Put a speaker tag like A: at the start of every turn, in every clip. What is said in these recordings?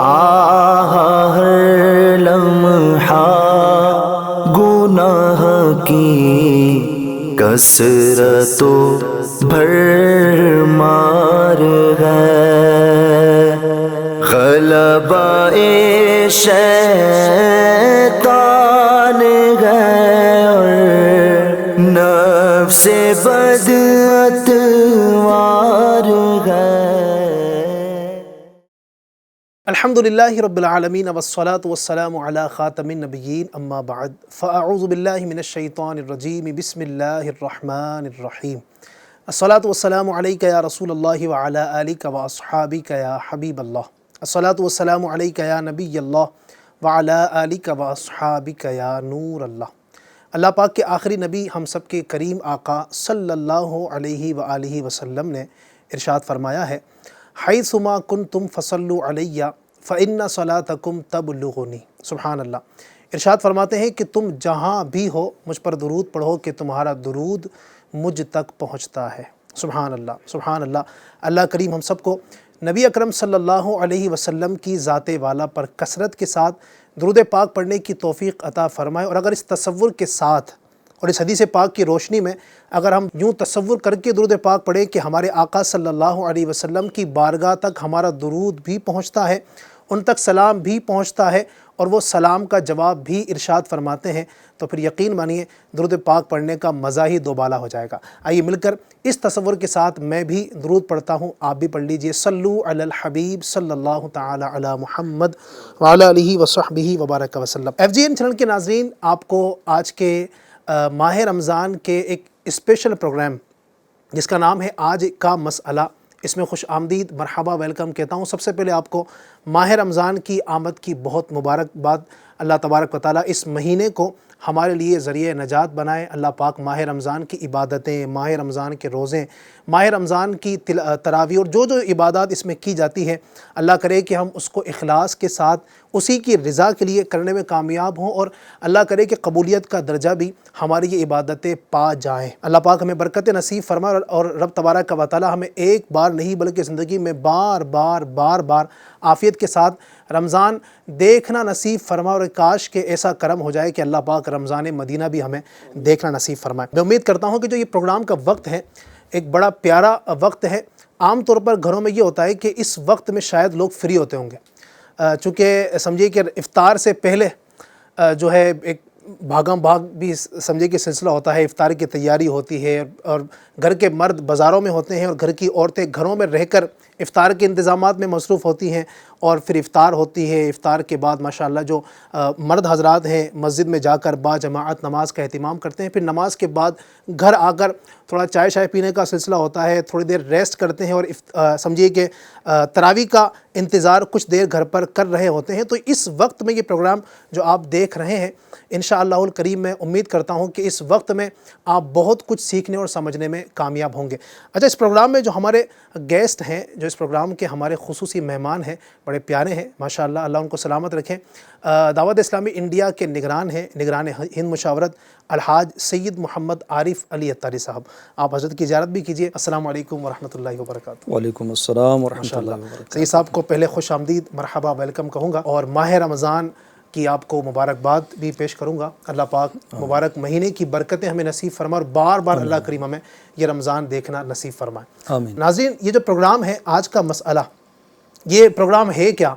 A: آہ ہر لمحہ گناہ کی کثرت و بھرمار ہے، غلبہ شیطان ہے اور نفس بد اتوار ہے۔
B: الحمدللہ رب العالمین والصلاة والسلام علی خاتم النبیین اما بعد فاعوذ باللہ من الشیطان الرجیم بسم اللہ الرحمن الرحیم۔ الصلاة والسلام علیک یا رسول اللہ وعلی آلک واصحابک یا حبیب اللہ۔ الصلاة والسلام علیک یا نبی اللہ وعلی آلک واصحابک یا نور اللہ۔ اللہ پاک کے آخری نبی ہم سب کے کریم آقا صلی اللہ علیہ وآلہ وسلم نے ارشاد فرمایا ہے، حیثما کنتم فصلوا علی فإن صلاتکم تبلغنی۔ سبحان اللہ۔ ارشاد فرماتے ہیں کہ تم جہاں بھی ہو مجھ پر درود پڑھو کہ تمہارا درود مجھ تک پہنچتا ہے۔ سبحان اللہ، سبحان اللہ۔ اللہ کریم ہم سب کو نبی اکرم صلی اللہ علیہ وسلم کی ذات والا پر کثرت کے ساتھ درود پاک پڑھنے کی توفیق عطا فرمائے۔ اور اگر اس تصور کے ساتھ اور اس حدیث پاک کی روشنی میں اگر ہم یوں تصور کر کے درود پاک پڑھیں کہ ہمارے آقا صلی اللہ علیہ وسلم کی بارگاہ تک ہمارا درود بھی پہنچتا ہے، ان تک سلام بھی پہنچتا ہے اور وہ سلام کا جواب بھی ارشاد فرماتے ہیں، تو پھر یقین مانیے درود پاک پڑھنے کا مزہ ہی دوبالا ہو جائے گا۔ آئیے مل کر اس تصور کے ساتھ میں بھی درود پڑھتا ہوں، آپ بھی پڑھ لیجئے۔ صلو علی الحبیب صلی اللہ تعالی علی محمد وعلی آلہ وصحبہ وبارک وسلم۔ FGN چینل کے ناظرین، آپ کو آج کے ماہ رمضان کے ایک اسپیشل پروگرام جس کا نام ہے آج کا مسئلہ، اس میں خوش آمدید، مرحبا، ویلکم کہتا ہوں۔ سب سے پہلے آپ کو ماہ رمضان کی آمد کی بہت مبارکباد۔ اللہ تبارک و تعالیٰ اس مہینے کو ہمارے لیے ذریعہ نجات بنائے۔ اللہ پاک ماہ رمضان کی عبادتیں، ماہ رمضان کے روزے، ماہ رمضان کی تراویح اور جو عبادات اس میں کی جاتی ہے، اللہ کرے کہ ہم اس کو اخلاص کے ساتھ اسی کی رضا کے لیے کرنے میں کامیاب ہوں، اور اللہ کرے کہ قبولیت کا درجہ بھی ہماری یہ عبادتیں پا جائیں۔ اللہ پاک ہمیں برکت نصیب فرمائے، اور رب تبارک و تعالیٰ ہمیں ایک بار نہیں بلکہ زندگی میں بار بار عافیت کے ساتھ رمضان دیکھنا نصیب فرمائے، اور کاش کہ ایسا کرم ہو جائے کہ اللہ پاک رمضان مدینہ بھی ہمیں دیکھنا نصیب فرمائے۔ میں امید کرتا ہوں کہ جو یہ پروگرام کا وقت ہے ایک بڑا پیارا وقت ہے۔ عام طور پر گھروں میں یہ ہوتا ہے کہ اس وقت میں شاید لوگ فری ہوتے ہوں گے، چونکہ سمجھیے کہ افطار سے پہلے جو ہے ایک بھاگم بھاگ بھی سمجھے کہ سلسلہ ہوتا ہے، افطار کی تیاری ہوتی ہے، اور گھر کے مرد بازاروں میں ہوتے ہیں اور گھر کی عورتیں گھروں میں رہ کر افطار کے انتظامات میں مصروف ہوتی ہیں، اور پھر افطار ہوتی ہے۔ افطار کے بعد ماشاءاللہ جو مرد حضرات ہیں مسجد میں جا کر با جماعت نماز کا اہتمام کرتے ہیں، پھر نماز کے بعد گھر آ کر تھوڑا چائے شائے پینے کا سلسلہ ہوتا ہے، تھوڑی دیر ریسٹ کرتے ہیں، اور سمجھیے کہ تراویح کا انتظار کچھ دیر گھر پر کر رہے ہوتے ہیں۔ تو اس وقت میں یہ پروگرام جو آپ دیکھ رہے ہیں، انشاءاللہ الکریم میں امید کرتا ہوں کہ اس وقت میں آپ بہت کچھ سیکھنے اور سمجھنے میں کامیاب ہوں گے۔ اچھا، اس پروگرام میں جو ہمارے گیسٹ ہیں، جو اس پروگرام کے ہمارے خصوصی مہمان ہیں، بڑے پیارے ہیں ماشاءاللہ، اللہ ان کو سلامت رکھیں۔ دعوت اسلامی انڈیا کے نگران ہیں، نگران ہند مشاورت الحاج سید محمد عارف علی اتاری صاحب، آپ حضرت کی زیارت بھی کیجیے۔ السلام علیکم ورحمۃ اللہ وبرکاتہ۔
C: وعلیکم السلام ورحمۃ اللہ وبرکاتہ۔
B: سید صاحب کو پہلے خوش آمدید، مرحبا، ویلکم کہوں گا، اور ماہ رمضان کی آپ کو مبارکباد بھی پیش کروں گا۔ اللہ پاک مبارک مہینے کی برکتیں ہمیں نصیب فرمائے، اور بار بار اللہ کریم ہمیں یہ رمضان دیکھنا نصیب فرمائے۔
C: آمین۔
B: ناظرین، یہ جو پروگرام ہے آج کا مسئلہ، یہ پروگرام ہے کیا؟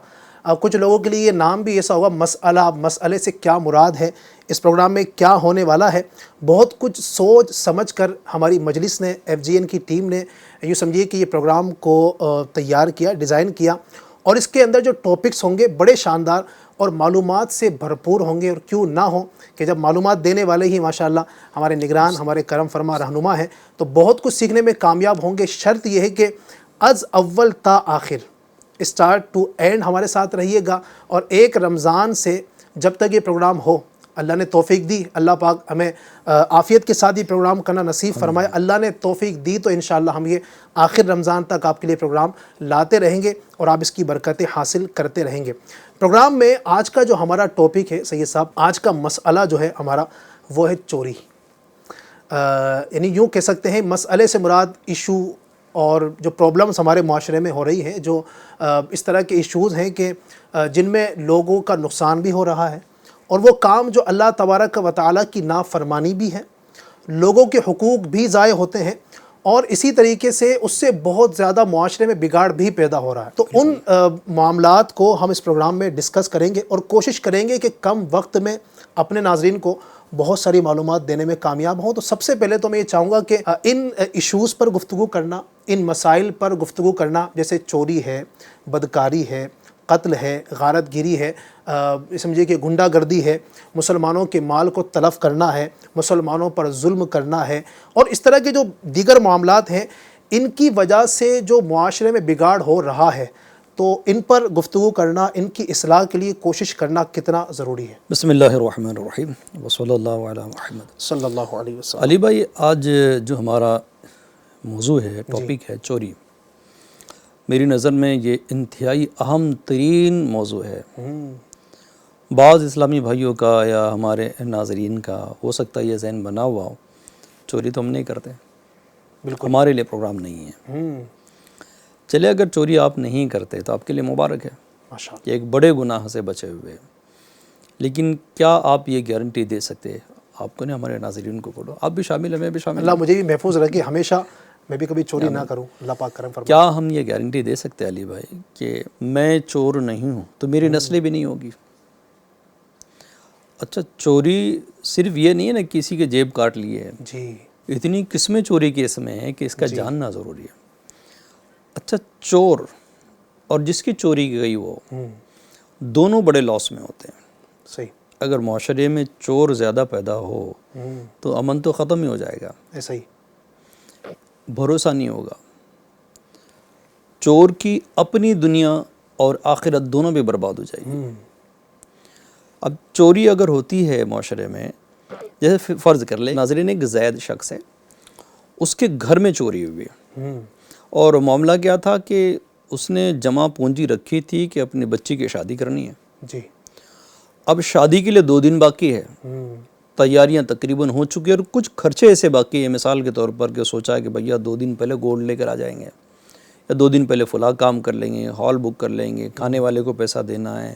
B: کچھ لوگوں کے لیے یہ نام بھی ایسا ہوگا مسئلہ، مسئلے سے کیا مراد ہے، اس پروگرام میں کیا ہونے والا ہے۔ بہت کچھ سوچ سمجھ کر ہماری مجلس نے، FGN کی ٹیم نے یوں سمجھیے کہ یہ پروگرام کو تیار کیا، ڈیزائن کیا، اور اس کے اندر جو ٹاپکس ہوں گے بڑے شاندار اور معلومات سے بھرپور ہوں گے۔ اور کیوں نہ ہو کہ جب معلومات دینے والے ہی ماشاءاللہ ہمارے نگران، ہمارے کرم فرما رہنما ہیں، تو بہت کچھ سیکھنے میں کامیاب ہوں گے۔ شرط یہ ہے کہ از اول تا آخر، اسٹارٹ ٹو اینڈ ہمارے ساتھ رہیے گا، اور ایک رمضان سے جب تک یہ پروگرام ہو، اللہ نے توفیق دی، اللہ پاک ہمیں عافیت کے ساتھ یہ پروگرام کرنا نصیب فرمائے، اللہ نے توفیق دی تو انشاءاللہ ہم یہ آخر رمضان تک آپ کے لیے پروگرام لاتے رہیں گے، اور آپ اس کی برکتیں حاصل کرتے رہیں گے۔ پروگرام میں آج کا جو ہمارا ٹاپک ہے سید صاحب، آج کا مسئلہ جو ہے ہمارا وہ ہے چوری۔ یعنی یوں کہہ سکتے ہیں مسئلے سے مراد ایشو اور جو پرابلمس ہمارے معاشرے میں ہو رہی ہیں، جو اس طرح کے ایشوز ہیں کہ جن میں لوگوں کا نقصان بھی ہو رہا ہے، اور وہ کام جو اللہ تبارک و تعالیٰ کی نافرمانی بھی ہے، لوگوں کے حقوق بھی ضائع ہوتے ہیں، اور اسی طریقے سے اس سے بہت زیادہ معاشرے میں بگاڑ بھی پیدا ہو رہا ہے۔ تو ان معاملات کو ہم اس پروگرام میں ڈسکس کریں گے اور کوشش کریں گے کہ کم وقت میں اپنے ناظرین کو بہت ساری معلومات دینے میں کامیاب ہوں۔ تو سب سے پہلے تو میں یہ چاہوں گا کہ ان ایشوز پر گفتگو کرنا، ان مسائل پر گفتگو کرنا، جیسے چوری ہے، بدکاری ہے، قتل ہے، غارت گیری ہے، سمجھیے کہ گنڈا گردی ہے، مسلمانوں کے مال کو تلف کرنا ہے، مسلمانوں پر ظلم کرنا ہے، اور اس طرح کے جو دیگر معاملات ہیں، ان کی وجہ سے جو معاشرے میں بگاڑ ہو رہا ہے، تو ان پر گفتگو کرنا، ان کی اصلاح کے لیے کوشش کرنا کتنا ضروری ہے؟
C: بسم اللہ الرحمن الرحیم وصلی اللہ علی محمد۔
B: صلی اللہ علیہ وسلم۔
C: علی بھائی، آج جو ہمارا موضوع ہے، ٹاپک ہے چوری، میری نظر میں یہ انتہائی اہم ترین موضوع ہے۔ بعض اسلامی بھائیوں کا یا ہمارے ناظرین کا ہو سکتا ہے یہ ذہن بنا ہوا ہو، چوری تو ہم نہیں کرتے،
B: بالکل
C: ہمارے لیے پروگرام نہیں ہے۔ چلے اگر چوری آپ نہیں کرتے تو آپ کے لیے مبارک ہے
B: ماشاء اللہ۔
C: کہ ایک بڑے گناہ سے بچے ہوئے، لیکن کیا آپ یہ گارنٹی دے سکتے، آپ کو نہیں، ہمارے ناظرین کو بولو، آپ بھی شامل ہیں، میں بھی شامل
B: اللہ مجھے بھی محفوظ رکھے، ہمیشہ میں بھی کبھی چوری نہ کروں، اللہ پاک کرم فرمائے۔
C: کیا ہم یہ گارنٹی دے سکتے علی بھائی کہ میں چور نہیں ہوں تو میری نسلیں بھی نہیں ہوگی؟ اچھا، چوری صرف یہ نہیں ہے نا کسی کے جیب کاٹ لیے ہے،
B: جی،
C: اتنی قسمیں چوری کی اس میں ہیں کہ اس کا جاننا ضروری ہے۔ اچھا، چور اور جس کی چوری کی گئی وہ دونوں بڑے لاس میں ہوتے ہیں۔
B: صحیح،
C: اگر معاشرے میں چور زیادہ پیدا ہو تو امن تو ختم ہی ہو جائے گا،
B: ایسا ہی،
C: بھروسہ نہیں ہوگا، چور کی اپنی دنیا اور آخرت دونوں بھی برباد ہو جائے گی۔ اب چوری اگر ہوتی ہے معاشرے میں، جیسے فرض کر لیں ناظرین ایک زید شخص ہے، اس کے گھر میں چوری ہوئی ہے، اور معاملہ کیا تھا کہ اس نے جمع پونجی رکھی تھی کہ اپنی بچی کی شادی کرنی ہے۔
B: جی،
C: اب شادی کے لیے 2 دن باقی ہے، تیاریاں تقریباً ہو چکی ہیں، اور کچھ خرچے ایسے باقی ہیں، مثال کے طور پر کہ سوچا ہے کہ بھیا 2 دن پہلے گولڈ لے کر آ جائیں گے، یا 2 دن پہلے فلاں کام کر لیں گے، ہال بک کر لیں گے، کھانے والے کو پیسہ دینا ہے،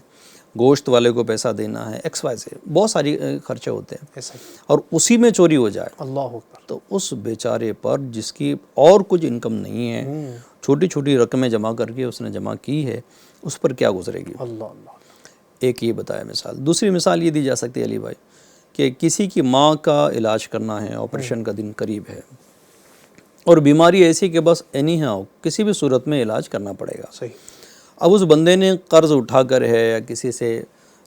C: گوشت والے کو پیسہ دینا ہے، ایکس وائی سے بہت ساری خرچے ہوتے ہیں،
B: ایسا ہی،
C: اور اسی میں چوری ہو جائے
B: اللہ اکبر،
C: تو اس بیچارے پر جس کی اور کچھ انکم نہیں ہے، چھوٹی چھوٹی رقمیں جمع کر کے اس نے جمع کی ہے، اس پر کیا گزرے گی؟
B: اللہ اللہ،
C: ایک یہ بتایا مثال۔ دوسری مثال یہ دی جا سکتی ہے علی بھائی کہ کسی کی ماں کا علاج کرنا ہے، آپریشن کا دن قریب ہے، اور بیماری ایسی کہ بس اینی ہاؤ کسی بھی صورت میں علاج کرنا پڑے گا۔
B: صحیح،
C: اب اس بندے نے قرض اٹھا کر ہے یا کسی سے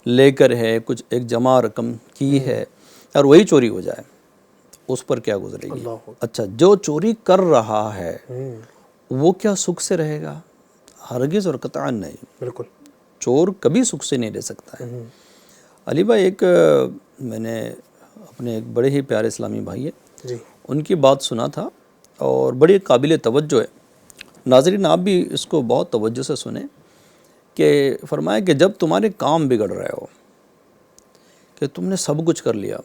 C: لے کر ہے، کچھ ایک جمع رقم کی ہے، اور وہی چوری ہو جائے، اس پر کیا گزرے گی؟
B: اللہ اکبر،
C: اچھا، جو چوری کر رہا ہے وہ کیا سکھ سے رہے گا؟ ہرگز اور قطعاً نہیں،
B: بالکل،
C: چور کبھی سکھ سے نہیں رہ سکتا ہے۔ علی بھائی، ایک میں نے اپنے ایک بڑے ہی پیارے اسلامی بھائی ہیں،
B: جی،
C: ان کی بات سنا تھا اور بڑی قابل توجہ ہے، ناظرین آپ بھی اس کو بہت توجہ سے سنیں، کہ فرمایا کہ جب تمہارے کام بگڑ رہے ہو، کہ تم نے سب کچھ کر لیا،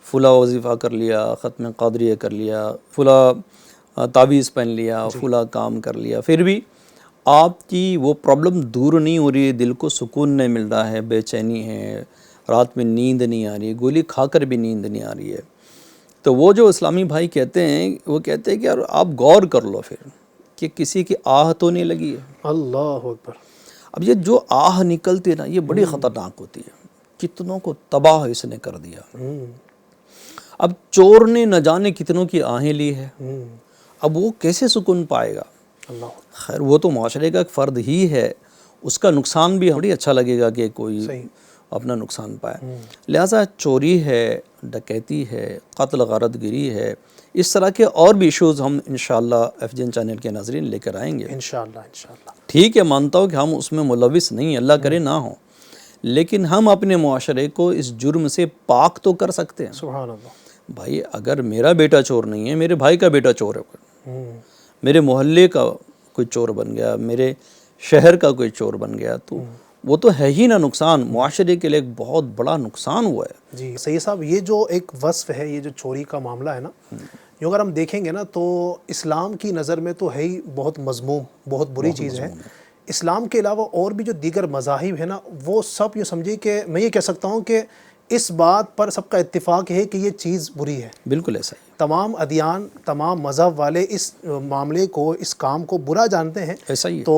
C: فلاں وظیفہ کر لیا، ختم قادریہ کر لیا، فلاں تعویذ پہن لیا، فلاں کام کر لیا، پھر بھی آپ کی وہ پرابلم دور نہیں ہو رہی ہے، دل کو سکون نہیں مل رہا ہے، بے چینی ہے، رات میں نیند نہیں آ رہی، گولی کھا کر بھی نیند نہیں آ رہی ہے، تو وہ جو اسلامی بھائی کہتے ہیں، وہ کہتے ہیں کہ یار آپ غور کر لو پھر کہ کسی کی آہ تو نہیں لگی ہے۔
B: اللہ اکبر،
C: اب یہ جو آہ نکلتی ہے نا، یہ بڑی خطرناک ہوتی ہے، کتنوں کو تباہ اس نے کر دیا۔ اب چور نے نہ جانے کتنوں کی آہیں لی ہے، اب وہ کیسے سکون پائے گا؟
B: اللہ،
C: خیر وہ تو معاشرے کا ایک فرد ہی ہے، اس کا نقصان بھی بڑی اچھا لگے گا کہ کوئی
B: صحیح،
C: اپنا نقصان پائے۔ لہٰذا چوری ہے، ڈکیتی ہے، قتل غارت گری ہے، اس طرح کے اور بھی ایشوز ہم انشاءاللہ ایف جی این چینل کے ناظرین لے کر آئیں گے۔
B: انشاءاللہ، انشاءاللہ،
C: ٹھیک ہے، مانتا ہوں کہ ہم اس میں ملوث نہیں، اللہ کرے نہ ہوں، لیکن ہم اپنے معاشرے کو اس جرم سے پاک تو کر سکتے ہیں۔
B: سبحان اللہ،
C: بھائی اگر میرا بیٹا چور نہیں ہے، میرے بھائی کا بیٹا چور ہے، میرے محلے کا کوئی چور بن گیا، میرے شہر کا کوئی چور بن گیا، تو وہ تو ہے ہی نا نقصان، معاشرے کے لیے ایک بہت بڑا نقصان ہوا ہے۔
B: جی صحیح صاحب، یہ جو ایک وصف ہے، یہ جو چوری کا معاملہ ہے نا، جو اگر ہم دیکھیں گے نا تو اسلام کی نظر میں تو ہے ہی بہت مذموم، بہت بری چیز ہے۔ اسلام کے علاوہ اور بھی جو دیگر مذاہب ہیں نا، وہ سب یہ سمجھیے کہ میں یہ کہہ سکتا ہوں کہ اس بات پر سب کا اتفاق ہے کہ یہ چیز بری ہے۔
C: بالکل ایسا ہی،
B: تمام ادیان، تمام مذہب والے اس معاملے کو، اس کام کو برا جانتے ہیں۔
C: ایسا ہی ہے۔
B: تو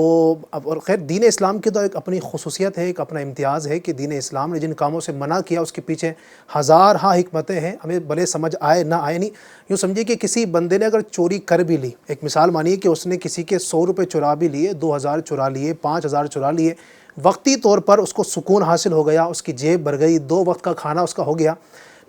B: اب اور خیر دین اسلام کی تو ایک اپنی خصوصیت ہے، ایک اپنا امتیاز ہے کہ دین اسلام نے جن کاموں سے منع کیا اس کے پیچھے ہزار حکمتیں ہیں، ہمیں بھلے سمجھ آئے نہ آئے۔ نہیں، یوں سمجھیے کہ کسی بندے نے اگر چوری کر بھی لی، ایک مثال مانیے کہ اس نے کسی کے 100 روپے چرا بھی لیے، 2000 چرا لیے، 5000 چرا لیے، وقتی طور پر اس کو سکون حاصل ہو گیا، اس کی جیب بھر گئی، 2 وقت کا کھانا اس کا ہو گیا،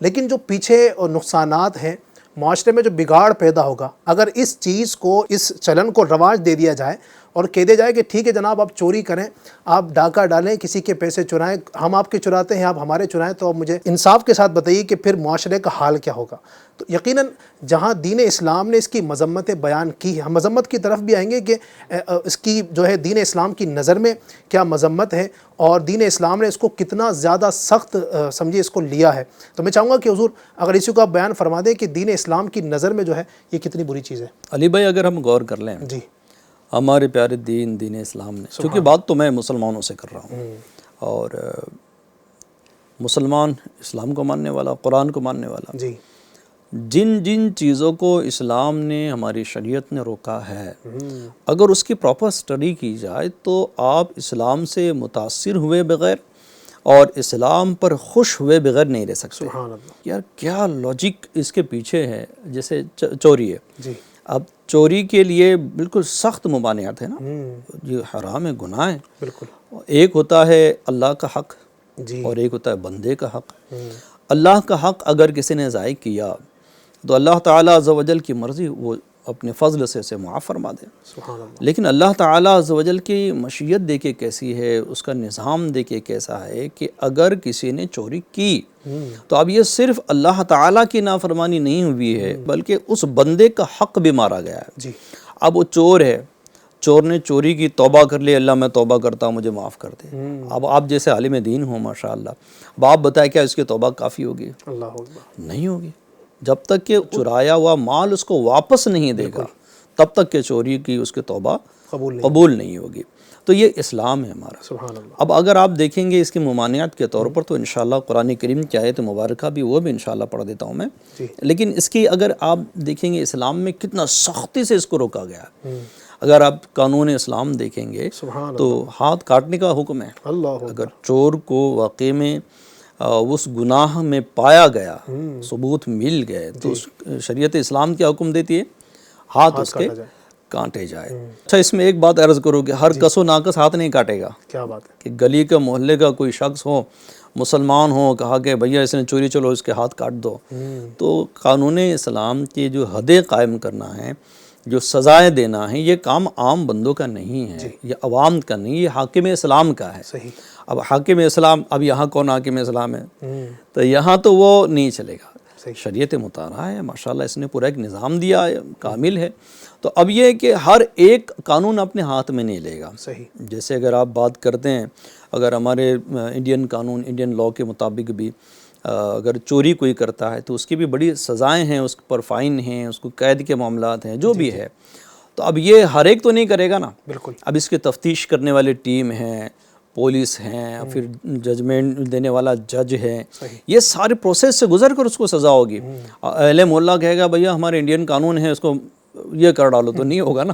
B: لیکن جو پیچھے نقصانات ہیں، معاشرے میں جو بگاڑ پیدا ہوگا، اگر اس چیز کو، اس چلن کو رواج دے دیا جائے اور کہہ دیا جائے کہ ٹھیک ہے جناب آپ چوری کریں، آپ ڈاکہ ڈالیں، کسی کے پیسے چرائیں، ہم آپ کے چراتے ہیں، آپ ہمارے چرائیں، تو اب مجھے انصاف کے ساتھ بتائیے کہ پھر معاشرے کا حال کیا ہوگا۔ تو یقیناً جہاں دین اسلام نے اس کی مذمتیں بیان کی ہے، ہم مذمت کی طرف بھی آئیں گے کہ اس کی جو ہے دین اسلام کی نظر میں کیا مذمت ہے اور دین اسلام نے اس کو کتنا زیادہ سخت سمجھے اس کو لیا ہے۔ تو میں چاہوں گا کہ حضور اگر اسی کو آپ بیان فرما دیں کہ دین اسلام کی نظر میں جو ہے یہ کتنی بری چیز ہے۔
C: علی بھائی اگر ہم غور کر لیں،
B: جی،
C: ہمارے پیارے دین اسلام نے، کیونکہ بات تو میں مسلمانوں سے کر رہا ہوں، اور مسلمان اسلام کو ماننے والا، قرآن کو ماننے والا،
B: جی،
C: جن چیزوں کو اسلام نے، ہماری شریعت نے روکا ہے، اگر اس کی پراپر اسٹڈی کی جائے تو آپ اسلام سے متاثر ہوئے بغیر اور اسلام پر خوش ہوئے بغیر نہیں رہ سکتے۔
B: سبحان اللہ۔
C: یار کیا لاجک اس کے پیچھے ہے، جیسے چوری ہے،
B: جی،
C: اب چوری کے لیے بالکل سخت ممانعت ہے نا، یہ حرام ہے، گناہ ہے۔
B: بالکل،
C: ایک ہوتا ہے اللہ کا حق
B: جی،
C: اور ایک ہوتا ہے بندے کا حق۔ اللہ کا حق اگر کسی نے ضائع کیا تو اللہ تعالیٰ عز و جل کی مرضی، وہ اپنے فضل سے اسے معاف فرما دے۔
B: سبحان اللہ۔
C: لیکن اللہ تعالیٰ عز و جل کی مشیت دیکھے کیسی ہے، اس کا نظام دیکھے کیسا ہے کہ اگر کسی نے چوری کی تو اب یہ صرف اللہ تعالیٰ کی نافرمانی نہیں ہوئی ہے بلکہ اس بندے کا حق بھی مارا گیا ہے۔
B: جی،
C: اب وہ چور ہے، چور نے چوری کی، توبہ کر لی، اللہ میں توبہ کرتا ہوں مجھے معاف کر دے۔ اب آپ جیسے عالم دین ہوں ماشاءاللہ، اب آپ بتائیں کیا اس کی توبہ کافی ہوگی؟
B: اللہ اکبر۔
C: نہیں ہوگی۔ جب تک کہ چرایا ہوا مال اس کو واپس نہیں دے گا تب تک کہ چوری کی اس کی توبہ قبول نہیں ہوگی۔ تو یہ اسلام ہے ہمارا۔
B: سبحان اللہ۔
C: اب اگر آپ دیکھیں گے اس کی ممانعت کے طور پر تو انشاءاللہ قرآن کریم کی آیت مبارکہ بھی، وہ بھی انشاءاللہ پڑھ دیتا ہوں میں، لیکن اس کی اگر آپ دیکھیں گے اسلام میں کتنا سختی سے اس کو روکا گیا ہے۔ اگر آپ قانون اسلام دیکھیں گے تو ہاتھ کاٹنے کا حکم ہے۔
B: اللہ
C: اگر چور کو واقعے میں اس گناہ میں پایا گیا، ثبوت مل گئے، تو شریعت اسلام کیا حکم دیتی ہے؟ ہاتھ اس کے کاٹے جائے۔ اچھا اس میں ایک بات عرض کرو کہ ہر کس و ناقص ہاتھ نہیں کاٹے گا۔
B: کیا بات ہے؟
C: کہ گلی کا، محلے کا کوئی شخص ہو، مسلمان ہو، کہا کہ بھیا اس نے چوری، چلو اس کے ہاتھ کاٹ دو، تو قانون اسلام کی جو حدیں قائم کرنا ہے، جو سزائیں دینا ہے، یہ کام عام بندوں کا نہیں ہے، یہ عوام کا نہیں، یہ حاکم اسلام کا ہے۔
B: صحیح۔
C: اب حاکم اسلام، اب یہاں کون حاکم اسلام ہے؟ تو یہاں تو وہ نہیں چلے گا۔ شریعت مطالعہ ہے ماشاءاللہ، اس نے پورا ایک نظام دیا ہے، کامل ہے۔ تو اب یہ ہے کہ ہر ایک قانون اپنے ہاتھ میں نہیں لے گا۔
B: صحیح۔
C: جیسے اگر آپ بات کرتے ہیں، اگر ہمارے انڈین قانون، انڈین لاء کے مطابق بھی اگر چوری کوئی کرتا ہے تو اس کی بھی بڑی سزائیں ہیں، اس پر فائن ہیں، اس کو قید کے معاملات ہیں، جو بھی ہے۔ تو اب یہ ہر ایک تو نہیں کرے گا نا۔
B: بالکل۔
C: اب اس کی تفتیش کرنے والی ٹیم ہیں، پولیس ہیں، پھر ججمنٹ دینے والا جج ہے، یہ سارے پروسیس سے گزر کر اس کو سزا ہوگی۔ اہل محلہ کہے گا بھیا ہمارے انڈین قانون ہے، اس کو یہ کر ڈالو، تو نہیں ہوگا نا۔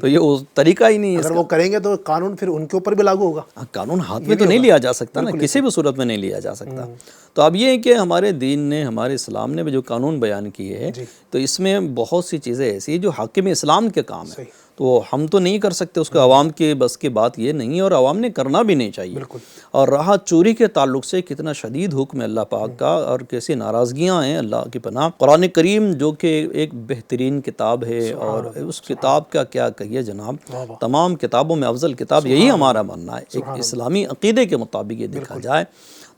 C: تو یہ طریقہ ہی نہیں ہے۔
B: اگر وہ کریں گے تو قانون پھر ان کے اوپر بھی لاگو ہوگا۔
C: قانون ہاتھ میں تو نہیں لیا جا سکتا نا، کسی بھی صورت میں نہیں لیا جا سکتا۔ تو اب یہ ہے کہ ہمارے دین نے، ہمارے اسلام نے بھی جو قانون بیان کیے ہیں، تو اس میں بہت سی چیزیں ایسی ہیں جو حاکم اسلام کے کام ہیں، تو ہم تو نہیں کر سکتے، اس کو عوام کے بس کی بات یہ نہیں ہے، اور عوام نے کرنا بھی نہیں چاہیے۔ اور رہا چوری کے تعلق سے، کتنا شدید حکم ہے اللہ پاک کا، اور کیسی ناراضگیاں ہیں اللہ کی پناہ۔ قرآن کریم جو کہ ایک بہترین کتاب ہے، اور اس کتاب کا کیا کہیے جناب، تمام کتابوں میں افضل کتاب، یہی ہمارا ماننا ہے۔ ایک اسلامی عقیدے کے مطابق یہ دیکھا جائے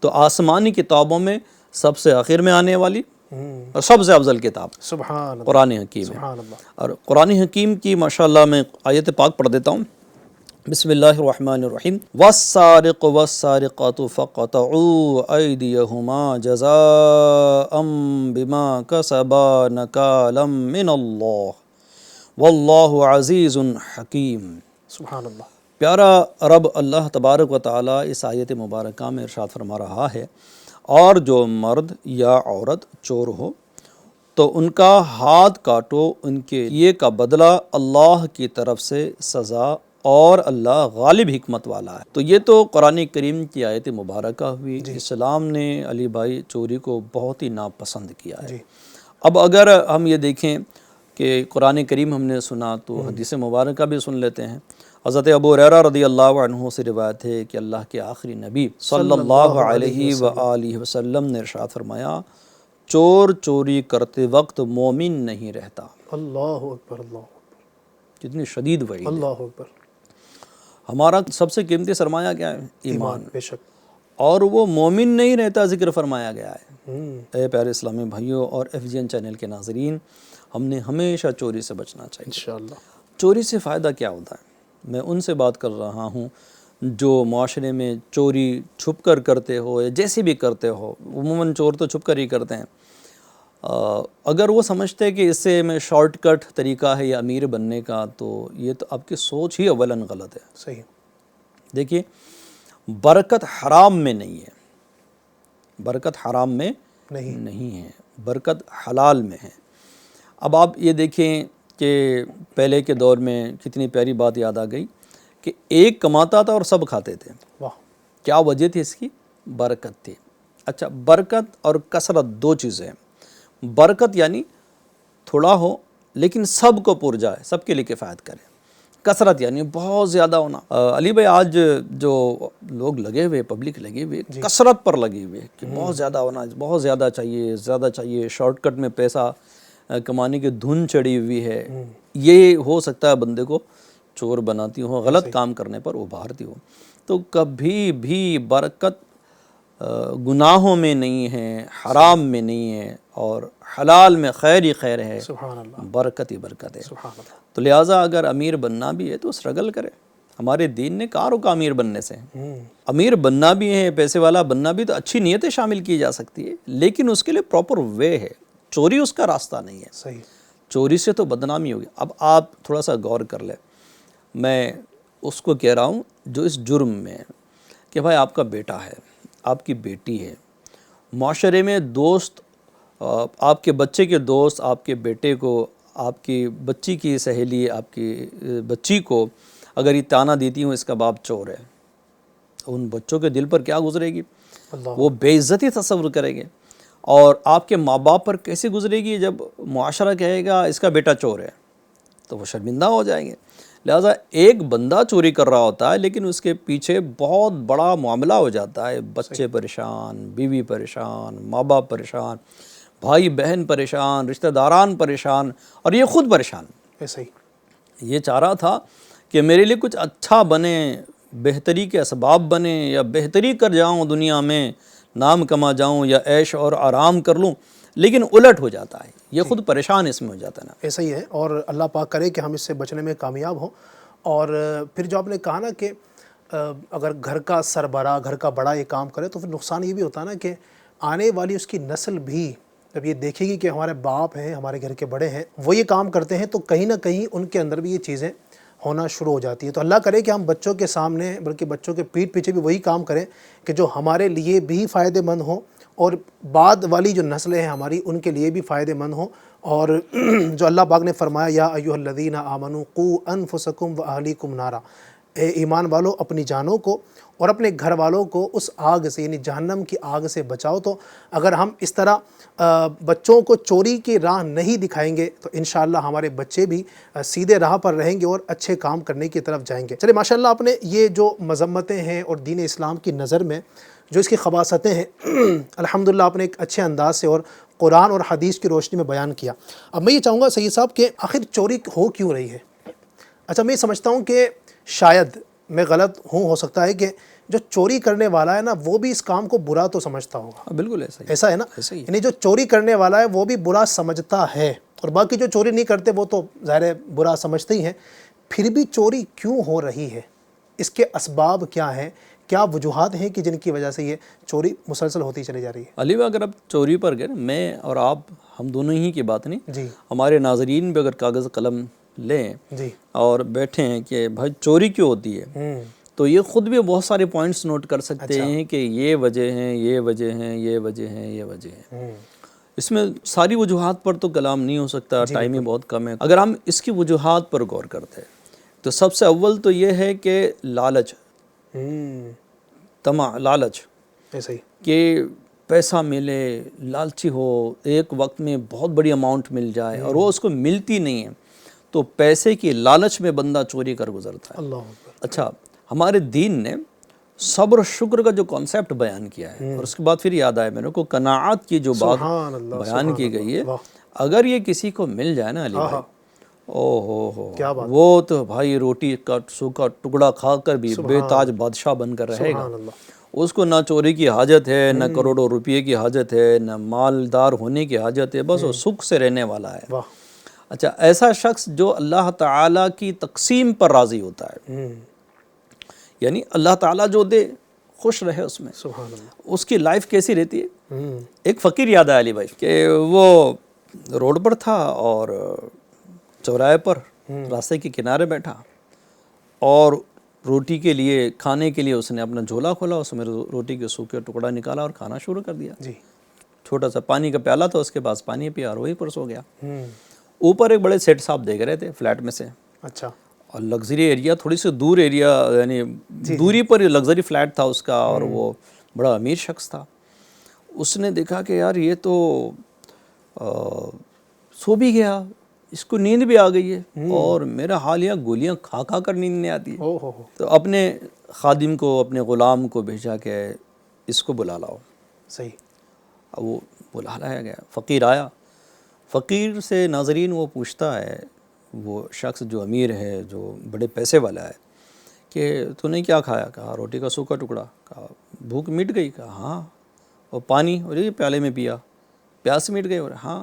C: تو آسمانی کتابوں میں سب سے آخر میں آنے والی اور سب سے افضل کتاب قرآن حکیم ہے۔ اور قرآن حکیم کی ماشاءاللہ میں آیت پاک پڑھ دیتا ہوں، بسم اللہ الرحمن الرحیم والسارق والسارقات فقطعوا ایدیہما جزاء بما کسبا نکالا من اللہ واللہ عزیز حکیم۔
B: سبحان اللہ۔
C: پیارا رب اللہ تبارک و تعالیٰ اس آیت مبارکہ میں ارشاد فرما رہا ہے، اور جو مرد یا عورت چور ہو تو ان کا ہاتھ کاٹو، ان کے یہ کا بدلہ اللہ کی طرف سے سزا، اور اللہ غالب حکمت والا ہے۔ تو یہ تو قرآن کریم کی آیت مبارکہ ہوئی۔ اسلام نے علی بھائی چوری کو بہت ہی ناپسند کیا ہے۔ اب اگر ہم یہ دیکھیں کہ قرآن کریم ہم نے سنا تو حدیث مبارکہ بھی سن لیتے ہیں۔ حضرت ابو ہریرہ رضی اللہ عنہ سے روایت ہے کہ اللہ کے آخری نبی صلی اللہ علیہ وآلہ وسلم نے ارشاد فرمایا، چور چوری کرتے وقت مومن نہیں رہتا۔
B: اللہ اکبر، اللہ اکبر،
C: کتنی شدید وعید ہے۔
B: اللہ اکبر۔
C: ہمارا سب سے قیمتی سرمایہ کیا ہے؟ ایمان۔
B: بے شک۔
C: اور وہ مومن نہیں رہتا ذکر فرمایا گیا ہے۔ اے پیارے اسلامی بھائیوں اور FGN چینل کے ناظرین، ہم نے ہمیشہ چوری سے بچنا چاہیے۔
B: انشاءاللہ۔
C: چوری سے فائدہ کیا ہوتا ہے؟ میں ان سے بات کر رہا ہوں جو معاشرے میں چوری چھپ کر کرتے ہو یا جیسے بھی کرتے ہو، عموماً چور تو چھپ کر ہی کرتے ہیں۔ اگر وہ سمجھتے کہ اس سے میں شارٹ کٹ طریقہ ہے یا امیر بننے کا، تو یہ تو آپ کی سوچ ہی اولاً غلط ہے۔
B: صحیح۔
C: دیکھیے، برکت حرام میں نہیں ہے، برکت حرام میں نہیں ہے، برکت حلال میں ہے۔ اب آپ یہ دیکھیں کہ پہلے کے دور میں کتنی پیاری بات یاد آ گئی کہ ایک کماتا تھا اور سب کھاتے تھے۔
B: واہ۔
C: کیا وجہ تھی اس کی؟ برکت تھی۔ اچھا، برکت اور کثرت دو چیزیں ہیں۔ برکت یعنی تھوڑا ہو لیکن سب کو پر جائے، سب کے لیے کفایت کرے۔ کثرت یعنی بہت زیادہ ہونا۔ علی بھائی، آج جو لوگ لگے ہوئے، پبلک لگے ہوئے، کثرت پر لگے ہوئے کہ بہت زیادہ ہونا، بہت زیادہ چاہیے، زیادہ چاہیے، شارٹ کٹ میں پیسہ کمانے کی دھن چڑھی ہوئی ہے۔ یہ ہو سکتا ہے بندے کو چور بناتی ہو، غلط کام کرنے پر ابھارتی ہو۔ تو کبھی بھی برکت گناہوں میں نہیں ہے، حرام میں نہیں ہے، اور حلال میں خیر ہی خیر ہے،
B: سبحان اللہ،
C: برکت ہی برکت ہے۔
B: سبحان اللہ۔
C: تو لہٰذا اگر امیر بننا بھی ہے تو اسٹرگل کرے۔ ہمارے دین نے کہا روکا امیر بننے سے۔ امیر بننا بھی ہے، پیسے والا بننا بھی، تو اچھی نیتیں شامل کی جا سکتی ہے، لیکن اس کے لیے پراپر وے ہے۔ چوری اس کا راستہ نہیں ہے۔
B: صحیح۔
C: چوری سے تو بدنامی ہوگی۔ اب آپ تھوڑا سا غور کر لیں، میں اس کو کہہ رہا ہوں جو اس جرم میں ہے کہ بھائی آپ کا بیٹا ہے، آپ کی بیٹی ہے، معاشرے میں دوست، آپ کے بچے کے دوست آپ کے بیٹے کو، آپ کی بچی کی سہیلی آپ کی بچی کو اگر یہ طعنہ دیتی ہوں اس کا باپ چور ہے، ان بچوں کے دل پر کیا گزرے گی؟ وہ بے عزتی تصور کریں گے۔ اور آپ کے ماں باپ پر کیسے گزرے گی جب معاشرہ کہے گا اس کا بیٹا چور ہے؟ تو وہ شرمندہ ہو جائیں گے۔ لہٰذا ایک بندہ چوری کر رہا ہوتا ہے لیکن اس کے پیچھے بہت بڑا معاملہ ہو جاتا ہے، بچے پریشان، بیوی پریشان، ماں باپ پریشان، بھائی بہن پریشان، رشتہ داران پریشان، اور یہ خود پریشان۔
B: ایسے ہی
C: یہ چاہ رہا تھا کہ میرے لیے کچھ اچھا بنے، بہتری کے اسباب بنے، یا بہتری کر جاؤں دنیا میں، نام کما جاؤں یا عیش اور آرام کر لوں، لیکن الٹ ہو جاتا ہے، یہ خود پریشان اس میں ہو جاتا ہے نا۔
B: ایسا ہی ہے، اور اللہ پاک کرے کہ ہم اس سے بچنے میں کامیاب ہوں۔ اور پھر جو آپ نے کہا نا کہ اگر گھر کا سربراہ، گھر کا بڑا یہ کام کرے تو پھر نقصان یہ بھی ہوتا ہے نا کہ آنے والی اس کی نسل بھی جب یہ دیکھے گی کہ ہمارے باپ ہیں، ہمارے گھر کے بڑے ہیں، وہ یہ کام کرتے ہیں، تو کہیں نہ کہیں ان کے اندر بھی یہ چیزیں ہونا شروع ہو جاتی ہے۔ تو اللہ کرے کہ ہم بچوں کے سامنے، بلکہ بچوں کے پیٹھ پیچھے بھی وہی کام کریں کہ جو ہمارے لیے بھی فائدہ مند ہوں، اور بعد والی جو نسلیں ہیں ہماری ان کے لیے بھی فائدہ مند ہوں۔ اور جو اللہ پاک نے فرمایا، یا ایھا الذین آمنوا قوا انفسکم واہلیکم نارا، اے ایمان والو اپنی جانوں کو اور اپنے گھر والوں کو اس آگ سے، یعنی جہنم کی آگ سے بچاؤ۔ تو اگر ہم اس طرح بچوں کو چوری کی راہ نہیں دکھائیں گے تو انشاءاللہ ہمارے بچے بھی سیدھے راہ پر رہیں گے اور اچھے کام کرنے کی طرف جائیں گے۔ چلے، ماشاءاللہ آپ نے یہ جو مذمتیں ہیں اور دین اسلام کی نظر میں جو اس کی خباثتیں ہیں الحمدللہ آپ نے ایک اچھے انداز سے اور قرآن اور حدیث کی روشنی میں بیان کیا۔ اب میں یہ چاہوں گا سید صاحب کہ آخر چوری ہو کیوں رہی ہے؟ اچھا، میں یہ سمجھتا ہوں کہ شاید میں غلط ہوں، ہو سکتا ہے کہ جو چوری کرنے والا ہے نا وہ بھی اس کام کو برا تو سمجھتا ہوگا۔
C: بالکل
B: ایسا ہے نا، یعنی جو چوری کرنے والا ہے وہ بھی برا سمجھتا ہے، اور باقی جو چوری نہیں کرتے وہ تو ظاہر ہے برا سمجھتے ہی ہیں۔ پھر بھی چوری کیوں ہو رہی ہے؟ اس کے اسباب کیا ہیں، کیا وجوہات ہیں کہ جن کی وجہ سے یہ چوری مسلسل ہوتی چلی جا رہی ہے؟
C: علی بھائی اگر آپ چوری پر گئے، میں اور آپ ہم دونوں ہی کی بات نہیں،
B: جی
C: ہمارے ناظرین بھی اگر کاغذ قلم لیں
B: جی
C: اور بیٹھے ہیں کہ بھائی چوری کیوں ہوتی ہے، تو یہ خود بھی بہت سارے پوائنٹس نوٹ کر سکتے ہیں کہ یہ وجہ ہیں، یہ وجہ ہیں، یہ وجہ ہیں، یہ وجہ ہیں۔ اس میں ساری وجوہات پر تو کلام نہیں ہو سکتا، ٹائم ہی بہت کم ہے۔ اگر ہم اس کی وجوہات پر غور کرتے ہیں تو سب سے اول تو یہ ہے کہ لالچ، طمع، لالچ،
B: ایسا ہی
C: کہ پیسہ ملے، لالچی ہو، ایک وقت میں بہت بڑی اماؤنٹ مل جائے اور وہ اس کو ملتی نہیں ہے، تو پیسے کی لالچ میں بندہ چوری کر گزرتا ہے۔
B: اللہ اکبر۔
C: اچھا، ہمارے دین نے صبر و شکر کا جو کانسیپٹ بیان کیا ہے، اور اس کے بعد پھر یاد آیا میرے کو قناعت کی جو بات
B: سبحان اللہ،
C: بیان کی گئی ہے،
B: واہ،
C: اگر یہ کسی کو مل جائے نا علی بھائی، او
B: کیا بات،
C: وہ تو بھائی روٹی کا سوکھا ٹکڑا کھا کر بھی بے تاج بادشاہ بن کر رہے گا۔
B: سبحان اللہ،
C: اس کو نہ چوری کی حاجت ہے، نہ کروڑوں روپے کی حاجت ہے، نہ مالدار ہونے کی حاجت ہے، بس وہ سکھ سے رہنے والا ہے۔
B: واہ،
C: اچھا، ایسا شخص جو اللہ تعالیٰ کی تقسیم پر راضی ہوتا ہے، یعنی اللہ تعالیٰ جو دے خوش رہے اس میں،
B: سبحان اللہ،
C: اس کی لائف کیسی رہتی ہے؟ ایک فقیر یاد آیا علی بھائی کہ وہ روڈ پر تھا اور چوراہے پر راستے کے کنارے بیٹھا، اور روٹی کے لیے، کھانے کے لیے اس نے اپنا جھولا کھولا، اس میں روٹی کے سوکھے ٹکڑا نکالا اور کھانا شروع کر دیا۔
B: جی،
C: چھوٹا سا پانی کا پیالہ تھا اس کے پاس، پانی پیا اور وہیں پر سو گیا۔ اوپر ایک بڑے سیٹ صاحب دیکھ رہے تھے فلیٹ میں سے،
B: اچھا،
C: اور لگژری ایریا، تھوڑی سی دور ایریا، یعنی دوری پر لگژری فلیٹ تھا اس کا، اور وہ بڑا امیر شخص تھا۔ اس نے دیکھا کہ یار یہ تو سو بھی گیا، اس کو نیند بھی آ گئی ہے، اور میرا حال یہ گولیاں کھا کھا کر نیند نہیں آتی ہے۔ تو اپنے خادم کو، اپنے غلام کو بھیجا کہ اس کو بلا لاؤ۔
B: صحیح،
C: اب وہ بلا لایا گیا، فقیر آیا۔ فقیر سے ناظرین وہ پوچھتا ہے، وہ شخص جو امیر ہے، جو بڑے پیسے والا ہے، کہ تو نے کیا کھایا؟ کہا روٹی کا سوکھا ٹکڑا۔ کہا بھوک مٹ گئی؟ کہا ہاں۔ اور پانی؟ اور یہ پیالے میں پیا، پیاس مٹ گئی؟ اور ہاں۔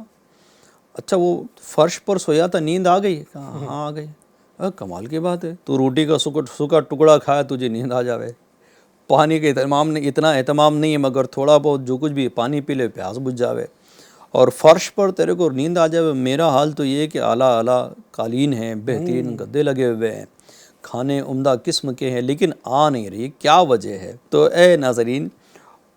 C: اچھا، وہ فرش پر سویا تھا، نیند آ گئی؟ کہا ہاں آ گئی۔ کمال کی بات ہے، تو روٹی کا سوکھا ٹکڑا کھایا، تجھے نیند آ جاوے، پانی کے اتنا اہتمام نہیں ہے، مگر تھوڑا بہت جو کچھ بھی پانی پی لے پیاس بجھ جاوے، اور فرش پر تیرے کو نیند آ جائے۔ میرا حال تو یہ کہ اعلیٰ قالین ہیں، بہترین گدے لگے ہوئے ہیں، کھانے عمدہ قسم کے ہیں، لیکن آ نہیں رہی، کیا وجہ ہے؟ تو اے ناظرین،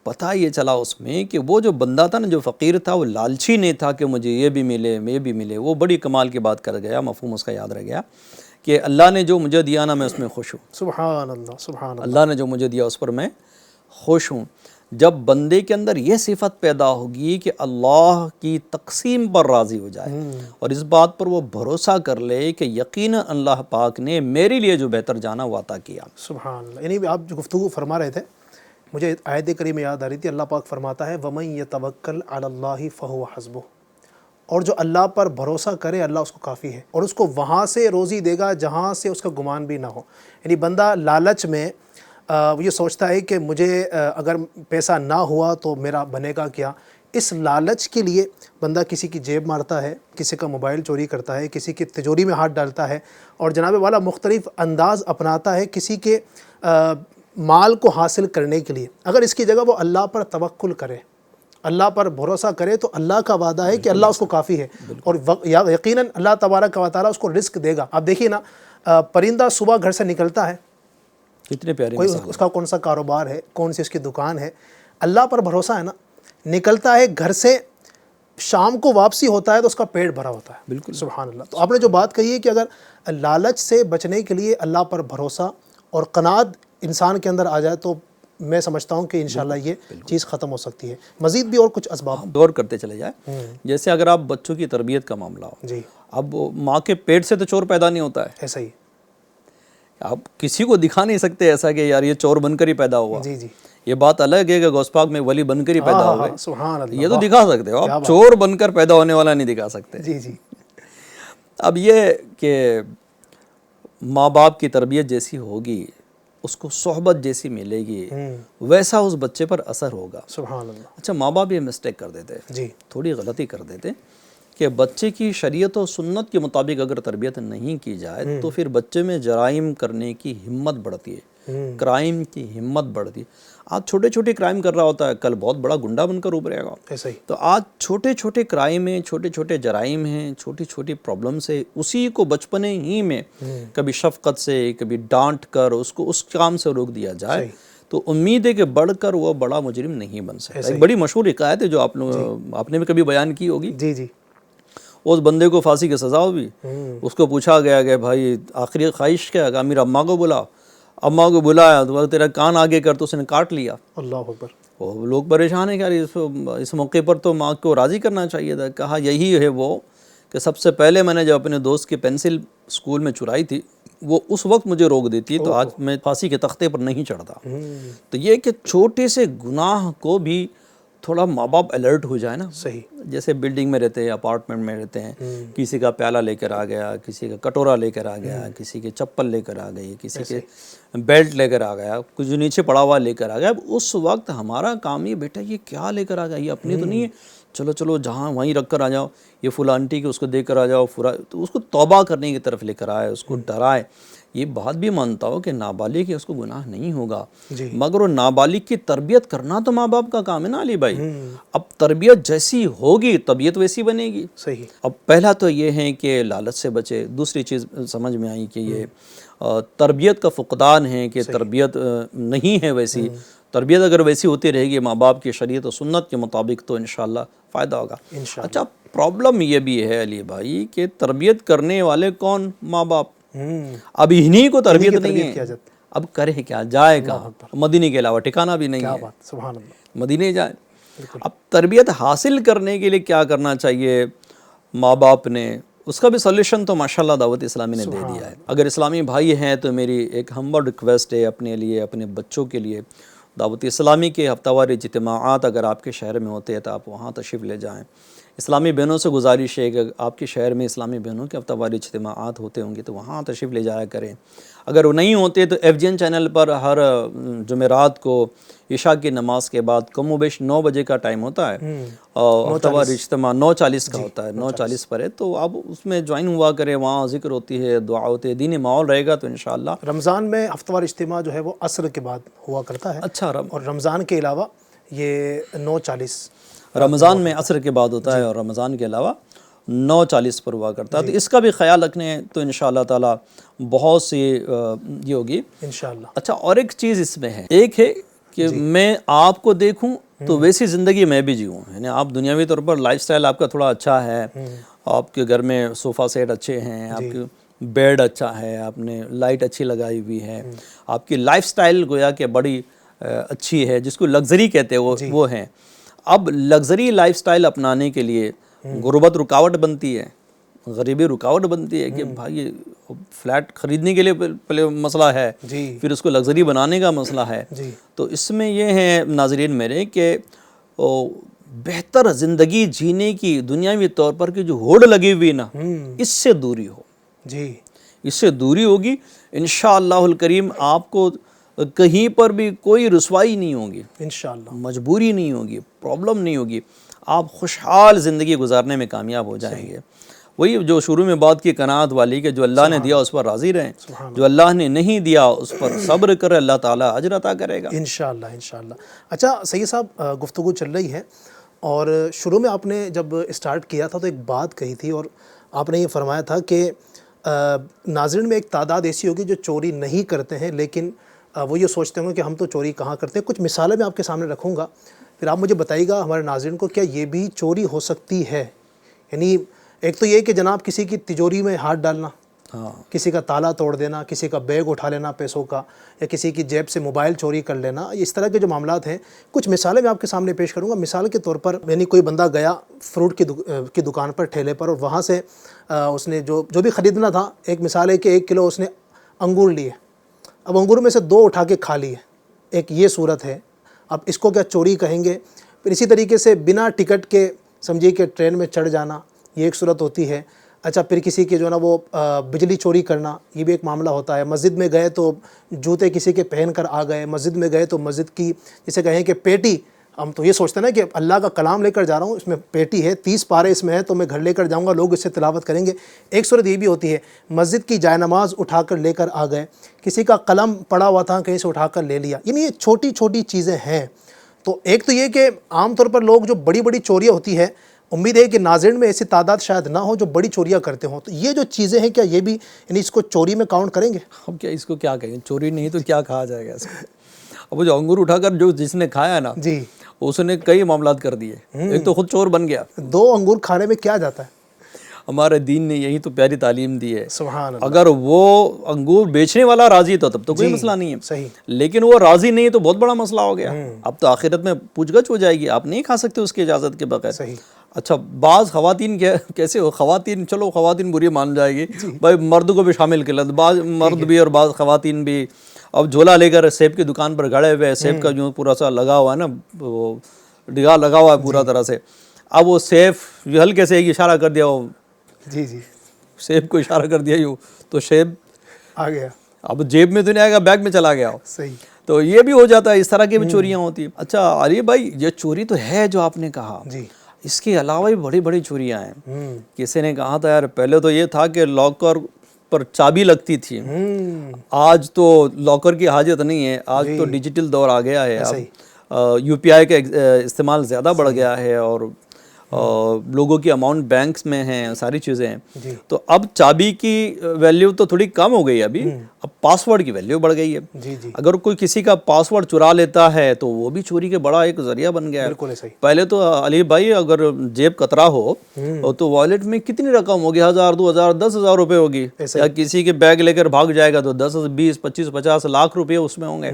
C: پتہ یہ چلا اس میں کہ وہ جو بندہ تھا نا، جو فقیر تھا، وہ لالچی نہیں تھا کہ مجھے یہ بھی ملے، یہ بھی ملے۔ وہ بڑی کمال کی بات کر گیا، مفہوم اس کا یاد رہ گیا کہ اللہ نے جو مجھے دیا نا، میں اس میں خوش ہوں۔
B: سبحان اللہ، سبحان اللہ،
C: اللہ نے جو مجھے دیا اس پر میں خوش ہوں۔ جب بندے کے اندر یہ صفت پیدا ہوگی کہ اللہ کی تقسیم پر راضی ہو جائے، اور اس بات پر وہ بھروسہ کر لے کہ یقیناً اللہ پاک نے میرے لیے جو بہتر جانا وہ عطا کیا۔
B: سبحان اللہ۔ یعنی آپ جو گفتگو فرما رہے تھے، مجھے آیت کریمہ یاد آ رہی تھی، اللہ پاک فرماتا ہے وَمَن يَتَوَكَّلْ عَلَى اللَّهِ فَهُوَ حَسْبُهُ، اور جو اللہ پر بھروسہ کرے اللہ اس کو کافی ہے، اور اس کو وہاں سے روزی دے گا جہاں سے اس کا گمان بھی نہ ہو۔ یعنی بندہ لالچ میں وہ یہ سوچتا ہے کہ مجھے اگر پیسہ نہ ہوا تو میرا بنے گا کیا، اس لالچ کے لیے بندہ کسی کی جیب مارتا ہے، کسی کا موبائل چوری کرتا ہے، کسی کی تجوری میں ہاتھ ڈالتا ہے، اور جناب والا مختلف انداز اپناتا ہے کسی کے مال کو حاصل کرنے کے لیے۔ اگر اس کی جگہ وہ اللہ پر توکل کرے، اللہ پر بھروسہ کرے، تو اللہ کا وعدہ ہے کہ اللہ اس کو کافی ہے، اور یقیناً اللہ تبارک و تعالیٰ اس کو رزق دے گا۔ آپ دیکھیے نا، پرندہ صبح گھر سے نکلتا ہے،
C: کتنے پیارے
B: کوئی اس کا کون سا کاروبار ہے، کون سی اس کی دکان ہے، اللہ پر بھروسہ ہے نا، نکلتا ہے گھر سے، شام کو واپسی ہوتا ہے تو اس کا پیٹ بھرا ہوتا ہے۔
C: بالکل،
B: سبحان اللہ۔ تو آپ نے جو بات کہی ہے کہ اگر لالچ سے بچنے کے لیے اللہ پر بھروسہ اور قناعت انسان کے اندر آ جائے تو میں سمجھتا ہوں کہ انشاءاللہ یہ چیز ختم ہو سکتی ہے۔ مزید بھی اور کچھ اسباب
C: دور کرتے چلے جائے، جیسے اگر آپ بچوں کی تربیت کا معاملہ ہو،
B: جی،
C: اب ماں کے پیٹ سے تو چور پیدا نہیں ہوتا ہے،
B: ایسا ہی،
C: آپ کسی کو دکھا نہیں سکتے ایسا کہ یار یہ چور بن کر ہی پیدا ہوا۔
B: جی جی،
C: یہ بات الگ ہے کہ غوث پاک میں ولی بن کر ہی پیدا ہوئے،
B: سبحان اللہ،
C: یہ تو دکھا سکتے ہو، آپ چور بن کر پیدا ہونے والا نہیں دکھا سکتے۔
B: جی جی،
C: اب یہ کہ ماں باپ کی تربیت جیسی ہوگی، اس کو صحبت جیسی ملے گی، ویسا اس بچے پر اثر ہوگا۔
B: سبحان اللہ،
C: اچھا، ماں باپ یہ مسٹیک کر دیتے،
B: جی،
C: تھوڑی غلطی کر دیتے کہ بچے کی شریعت و سنت کے مطابق اگر تربیت نہیں کی جائے تو پھر بچے میں جرائم کرنے کی ہمت بڑھتی ہے، کرائم کی ہمت بڑھتی ہے۔ آج چھوٹے چھوٹے کرائم کر رہا ہوتا ہے، کل بہت بڑا گنڈا بن کر ابھرے گا۔
B: ایسا ہی
C: تو آج چھوٹے چھوٹے کرائم ہیں، چھوٹے چھوٹے جرائم ہیں، چھوٹی چھوٹی پرابلمس ہے، اسی کو بچپنے ہی میں کبھی شفقت سے، کبھی ڈانٹ کر اس کو اس کام سے روک دیا جائے تو امید ہے کہ بڑھ کر وہ بڑا مجرم نہیں بن سکتا۔ ایک بڑی مشہور حکایت ہے جو آپ نے بھی کبھی بیان کی ہوگی۔
B: جی جی،
C: اس بندے کو پھانسی کی سزا ہوئی، اس کو پوچھا گیا کہ بھائی آخری خواہش کیا؟ کہ امیر اماں کو بلا، اماں کو بلایا تو تیرا کان آگے کر، تو اس نے کاٹ لیا۔
B: اللہ اکبر۔
C: وہ لوگ پریشان ہیں کہ یار اس موقع پر تو ماں کو راضی کرنا چاہیے تھا۔ کہا یہی ہے وہ کہ سب سے پہلے میں نے جب اپنے دوست کی پینسل اسکول میں چرائی تھی وہ اس وقت مجھے روک دیتی تو آج میں پھانسی کے تختے پر نہیں چڑھتا۔ تو یہ کہ چھوٹے سے گناہ کو بھی تھوڑا ماں باپ الرٹ ہو جائے نا۔
B: صحیح۔
C: جیسے بلڈنگ میں رہتے ہیں، اپارٹمنٹ میں رہتے ہیں، کسی کا پیالہ لے کر آ گیا، کسی کا کٹورا لے کر آ گیا، کسی کے چپل لے کر آ گئی، کسی کے بیلٹ لے کر آ گیا، کچھ جو نیچے پڑا ہوا لے کر آ گیا۔ اب اس وقت ہمارا کام یہ بیٹا یہ کیا لے کر آ گیا، یہ اپنی تو نہیں ہے، چلو چلو جہاں وہیں رکھ کر آ جاؤ، یہ فلاں آنٹی کے اس کو دے کر آ جاؤ، تو اس کو توبہ کرنے کی طرف لے کر آئے، اس کو ڈرائے۔ یہ بات بھی مانتا ہوں کہ نابالغ ہے اس کو گناہ نہیں ہوگا، مگر وہ نابالغ کی تربیت کرنا تو ماں باپ کا کام ہے نا علی بھائی۔ اب تربیت جیسی ہوگی طبیعت ویسی بنے گی۔
B: صحیح۔
C: اب پہلا تو یہ ہے کہ لالچ سے بچے۔ دوسری چیز سمجھ میں آئی کہ یہ تربیت کا فقدان ہے کہ تربیت نہیں ہے ویسی۔ تربیت اگر ویسی ہوتی رہے گی ماں باپ کی شریعت و سنت کے مطابق تو انشاءاللہ فائدہ ہوگا۔ اچھا پرابلم یہ بھی ہے علی بھائی کہ تربیت کرنے والے کون؟ ماں باپ۔ اب انہی کو تربیت نہیں ہے، اب کرے کیا، جائے کہاں؟ مدینے کے علاوہ ٹھکانہ بھی نہیں ہے،
B: سبحان اللہ۔
C: مدینے جائے۔ اب تربیت حاصل کرنے کے لیے کیا کرنا چاہیے ماں باپ نے؟ اس کا بھی سولیوشن تو ماشاءاللہ دعوت اسلامی نے دے دیا ہے۔ اگر اسلامی بھائی ہیں تو میری ایک ہمبل ریکویسٹ ہے اپنے لیے، اپنے بچوں کے لیے، دعوت اسلامی کے ہفتہ وار اجتماعات اگر آپ کے شہر میں ہوتے ہیں تو آپ وہاں تشریف لے جائیں۔ اسلامی بہنوں سے گزارش ہے کہ آپ کے شہر میں اسلامی بہنوں کے ہفتہ وار اجتماعات ہوتے ہوں گے تو وہاں تشریف لے جایا کریں۔ اگر وہ نہیں ہوتے تو ایف جی این چینل پر ہر جمعرات کو عشاء کی نماز کے بعد کم و بیش 9 بجے کا ٹائم ہوتا ہے، اور ہفتہ وار اجتماع 9:40 کا ہوتا ہے، 9:40 پر ہے، تو آپ اس میں جوائن ہوا کریں۔ وہاں ذکر ہوتی ہے، دعا ہوتی ہے، دینی ماحول رہے گا تو انشاءاللہ۔
B: رمضان میں ہفتہ وار اجتماع جو ہے وہ عصر کے بعد ہوا کرتا ہے،
C: اچھا،
B: اور رمضان کے علاوہ یہ 9:40
C: رمضان میں عصر کے بعد ہوتا ہے اور رمضان کے علاوہ 9:40 پر ہوا کرتا ہے۔ تو اس کا بھی خیال رکھنے تو انشاءاللہ تعالی بہت سی یہ ہوگی
B: انشاءاللہ۔
C: اچھا، اور ایک چیز اس میں ہے، ایک ہے کہ میں آپ کو دیکھوں تو ویسی زندگی میں بھی جیوں، یعنی آپ دنیاوی طور پر لائف سٹائل آپ کا تھوڑا اچھا ہے، آپ کے گھر میں صوفہ سیٹ اچھے ہیں، آپ کے بیڈ اچھا ہے، آپ نے لائٹ اچھی لگائی ہوئی ہے، آپ کی لائف سٹائل گویا کہ بڑی اچھی ہے، جس کو لگژری کہتے ہیں وہ ہیں۔ اب لگژری لائف سٹائل اپنانے کے لیے غربت رکاوٹ بنتی ہے، غریبی رکاوٹ بنتی ہے کہ بھائی فلیٹ خریدنے کے لیے پہلے مسئلہ ہے، پھر اس کو لگژری بنانے کا مسئلہ ہے۔ تو اس میں یہ ہے ناظرین میرے کہ بہتر زندگی جینے کی دنیاوی طور پر کی جو ہوڑ لگی ہوئی نا، اس سے دوری ہو، اس سے دوری ہوگی انشاءاللہ الکریم۔ آپ کو کہیں پر بھی کوئی رسوائی نہیں ہوگی انشاءاللہ، مجبوری نہیں ہوگی، پرابلم نہیں ہوگی، آپ خوشحال زندگی گزارنے میں کامیاب ہو جائیں گے۔ وہی جو شروع میں بات کی قناعت والی کہ جو اللہ نے دیا اس پر راضی رہیں، جو اللہ نے نہیں دیا اس پر صبر کرے، اللہ تعالیٰ اجر عطا کرے گا
B: انشاءاللہ انشاءاللہ۔ اچھا سید صاحب، گفتگو چل رہی ہے اور شروع میں آپ نے جب اسٹارٹ کیا تھا تو ایک بات کہی تھی اور آپ نے یہ فرمایا تھا کہ ناظرین میں ایک تعداد ایسی ہوگی جو چوری نہیں کرتے ہیں لیکن وہ یہ سوچتے ہوں گے کہ ہم تو چوری کہاں کرتے ہیں۔ کچھ مثالیں میں آپ کے سامنے رکھوں گا، پھر آپ مجھے بتائیے گا ہمارے ناظرین کو کیا یہ بھی چوری ہو سکتی ہے۔ یعنی ایک تو یہ کہ جناب کسی کی تجوری میں ہاتھ ڈالنا، کسی کا تالا توڑ دینا، کسی کا بیگ اٹھا لینا پیسوں کا، یا کسی کی جیب سے موبائل چوری کر لینا، اس طرح کے جو معاملات ہیں کچھ مثالیں میں آپ کے سامنے پیش کروں گا۔ مثال کے طور پر یعنی کوئی بندہ گیا فروٹ کی دکان پر، ٹھیلے پر، اور وہاں سے اس نے جو بھی خریدنا تھا، ایک مثال ہے کہ 1 کلو اس نے انگور لیے، اب انگور میں سے 2 اٹھا کے کھا لیے، ایک یہ صورت ہے۔ اب اس کو کیا چوری کہیں گے؟ پھر اسی طریقے سے بنا ٹکٹ کے سمجھیے کہ ٹرین میں چڑھ جانا، یہ ایک صورت ہوتی ہے۔ اچھا، پھر کسی کے جو ہے نا وہ بجلی چوری کرنا، یہ بھی ایک معاملہ ہوتا ہے۔ مسجد میں گئے تو جوتے کسی کے پہن کر آ گئے، مسجد میں گئے تو مسجد کی جسے کہیں کہ پیٹی ہم تو یہ سوچتے ہیں نا کہ اللہ کا کلام لے کر جا رہا ہوں، اس میں پیٹی ہے، 30 پارے اس میں ہے، تو میں گھر لے کر جاؤں گا، لوگ اس سے تلاوت کریں گے۔ ایک صورت یہ بھی ہوتی ہے، مسجد کی جائے نماز اٹھا کر لے کر آ گئے، کسی کا قلم پڑا ہوا تھا کہیں سے اٹھا کر لے لیا، یعنی یہ چھوٹی چھوٹی چیزیں ہیں۔ تو ایک تو یہ کہ عام طور پر لوگ جو بڑی بڑی چوریاں ہوتی ہے، امید ہے کہ ناظرین میں ایسی تعداد شاید نہ ہو جو بڑی چوریاں کرتے ہوں، تو یہ جو چیزیں ہیں کیا یہ بھی یعنی اس کو چوری میں کاؤنٹ کریں گے؟
C: اب کیا اس کو کیا کہیں، چوری نہیں تو کیا کھا جائے گا اس کو؟ اب وہ جو انگور اٹھا کر جو جس نے کھایا نا،
B: جی،
C: اس نے کئی معاملات کر دیے، ایک تو خود چور بن گیا۔
B: 2 انگور کھانے میں کیا جاتا ہے؟
C: ہمارے دین نے یہی تو پیاری تعلیم دی ہے۔
B: سبحان اللہ،
C: اگر وہ انگور بیچنے والا راضی تھا تب تو کوئی مسئلہ نہیں ہے،
B: صحیح،
C: لیکن وہ راضی نہیں ہے تو بہت بڑا مسئلہ ہو گیا۔ اب تو آخرت میں پوچھ گچھ ہو جائے گی، آپ نہیں کھا سکتے اس کی اجازت کے بغیر۔
B: صحیح،
C: اچھا بعض خواتین کیسے ہو، خواتین چلو خواتین بری مان جائے گی بھائی، مرد کو بھی شامل کر لیں، بعض مرد بھی اور بعض خواتین بھی۔ اب جھولا لے کر سیب کی دکان پر کھڑے ہوئے، سیب کا جو پورا سا لگا ہوا ہے نا، وہ ڈگا لگا ہوا ہے پورا طرح سے، اب وہ سیب ہلکے سے ایک اشارہ کر دیا، وہ
B: جی جی،
C: سیب کو اشارہ کر دیا یوں تو سیب
B: آ گیا،
C: اب جیب میں تو نہیں آئے گا، بیگ میں چلا گیا ہو۔
B: صحیح،
C: تو یہ بھی ہو جاتا ہے، اس طرح کی بھی چوریاں ہوتی ہیں۔ اچھا علی بھائی، یہ چوری تو ہے جو آپ نے کہا،
B: جی،
C: اس کے علاوہ بھی بڑی بڑی چوریاں ہیں۔ کسی نے کہا تھا یار پہلے تو یہ تھا کہ لاکر پر چابی لگتی تھی، آج تو لاکر کی حاجت نہیں ہے، آج تو ڈیجیٹل دور آ گیا ہے، اب یو پی آئی کا استعمال زیادہ بڑھ گیا ہے، اور لوگوں کی اماؤنٹ بینکس میں ہیں، ساری چیزیں ہیں، تو اب چابی کی ویلیو تو تھوڑی کم ہو گئی، ابھی اب پاسورڈ کی ویلیو بڑھ گئی ہے۔
B: جی جی،
C: اگر کوئی کسی کا پاسورڈ چرا لیتا ہے تو وہ بھی چوری کے بڑا ایک ذریعہ بن گیا ہے۔
B: بالکل صحیح،
C: پہلے تو علی بھائی اگر جیب کترا ہو تو والیٹ میں کتنی رقم ہوگی، 1000 2000 10,000 روپے ہوگی، یا کسی کے بیگ لے کر بھاگ جائے گا تو 10 20 25 50 لاکھ روپے اس میں ہوں گے،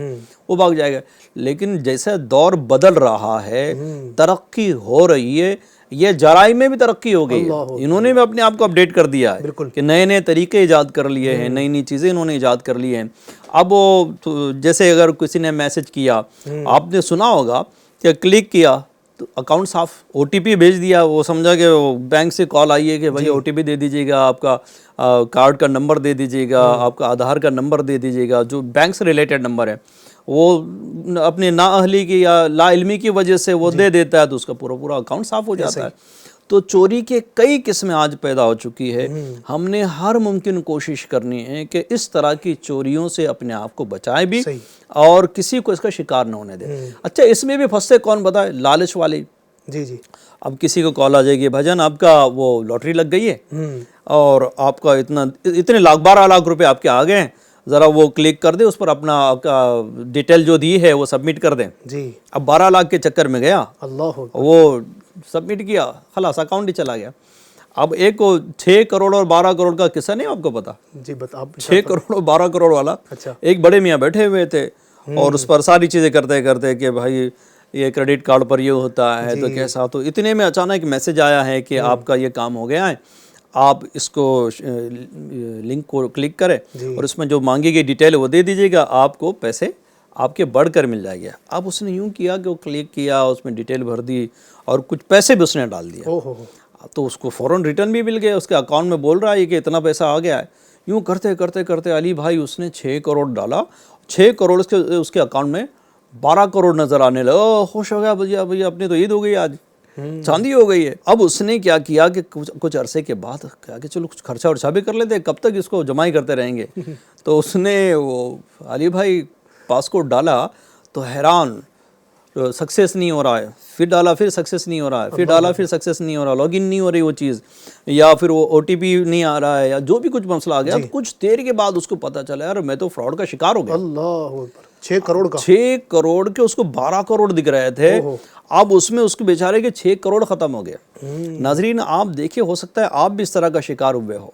C: وہ بھاگ جائے گا۔ لیکن جیسے دور بدل رہا ہے، ترقی ہو رہی ہے، یہ جرائم میں بھی ترقی ہو گئی ہے، انہوں نے بھی اپنے آپ کو اپڈیٹ کر دیا ہے کہ نئے نئے طریقے ایجاد کر لیے ہیں، نئی نئی چیزیں انہوں نے ایجاد کر لی ہیں۔ اب وہ جیسے اگر کسی نے میسج کیا، آپ نے سنا ہوگا کہ کلک کیا تو اکاؤنٹ صاف، او ٹی پی بھیج دیا، وہ سمجھا کہ بینک سے کال آئی ہے کہ بھائی او ٹی پی دے دیجیے گا، آپ کا کارڈ کا نمبر دے دیجیے گا، آپ کا آدھار کا نمبر دے دیجیے گا، جو بینک سے ریلیٹڈ نمبر ہے، وہ اپنے نااہلی کی یا لا علمی کی وجہ سے وہ دے دیتا ہے تو اس کا پورا پورا اکاؤنٹ صاف ہو جاتا ہے۔ تو چوری کے کئی قسمیں آج پیدا ہو چکی ہے، ہم نے ہر ممکن کوشش کرنی ہے کہ اس طرح کی چوریوں سے اپنے آپ کو بچائیں بھی اور کسی کو اس کا شکار نہ ہونے دیں۔ اچھا اس میں بھی پھنستے کون بتائے؟ لالچ والے۔
B: جی جی،
C: اب کسی کو کال آ جائے گی، بھجن آپ کا وہ لاٹری لگ گئی ہے اور آپ کا اتنے لاکھ 12 لاکھ روپے آپ کے آ گئے ہیں، ذرا وہ کلک کر دیں، اس پر اپنا آپ کا ڈیٹیل جو دی ہے وہ سبمٹ کر دیں۔
B: جی،
C: اب 12 لاکھ کے چکر میں گیا،
B: اللہ،
C: وہ سبمٹ کیا، خلاص اکاؤنٹ ہی چلا گیا۔ اب ایک 6 کروڑ اور 12 کروڑ کا قصہ نہیں آپ کو پتا؟
B: جی بتا،
C: 6 کروڑ اور 12 کروڑ والا،
B: اچھا،
C: ایک بڑے میاں بیٹھے ہوئے تھے اور اس پر ساری چیزیں کرتے کرتے کہ بھائی یہ کریڈٹ کارڈ پر یہ ہوتا ہے تو کیسا، تو اتنے میں اچانک میسج آیا ہے کہ آپ کا یہ کام ہو گیا ہے، آپ اس کو لنک کو کلک کریں اور اس میں جو مانگی گئی ڈیٹیل وہ دے دیجیے گا، آپ کو پیسے آپ کے بڑھ کر مل جائے گا۔ اب اس نے یوں کیا کہ وہ کلک کیا، اس میں ڈیٹیل بھر دی اور کچھ پیسے بھی اس نے ڈال دیا، تو اس کو فوراً ریٹرن بھی مل گیا، اس کے اکاؤنٹ میں بول رہا ہے کہ اتنا پیسہ آ گیا ہے۔ یوں کرتے کرتے کرتے علی بھائی اس نے 6 کروڑ ڈالا، 6 کروڑ اس کے اکاؤنٹ میں 12 کروڑ نظر آنے لگا، خوش ہو گیا، بھیا اپنی تو عید ہو گئی، آج چاندی ہو گئی ہے۔ اب اس نے کیا کیا کہ کچھ عرصے کے بعد کہا کہ چلو کچھ خرچہ ورچہ بھی کر لیتے، کب تک اس کو جمع ہی کرتے رہیں گے۔ تو اس نے وہ علی بھائی پاسکوڈ ڈالا تو حیران، سکسیس نہیں ہو رہا ہے، پھر ڈالا پھر سکسیس نہیں ہو رہا ہے، پھر ڈالا پھر سکسیس نہیں ہو رہا، لاگ ان نہیں ہو رہی وہ چیز، یا پھر وہ او ٹی پی نہیں آ رہا ہے، یا جو بھی کچھ مسئلہ آ گیا۔ کچھ دیر کے بعد اس کو پتہ چلا یار میں تو فراڈ کا شکار ہو گیا۔
B: اللہ اکبر، 6 کروڑ کا،
C: 6 کروڑ کے اس کو 12 کروڑ دکھ رہے تھے، اب اس میں اس کے بیچارے کے 6 کروڑ ختم ہو گیا۔ ناظرین آپ دیکھیں، ہو سکتا ہے آپ بھی اس طرح کا شکار ہوئے ہو۔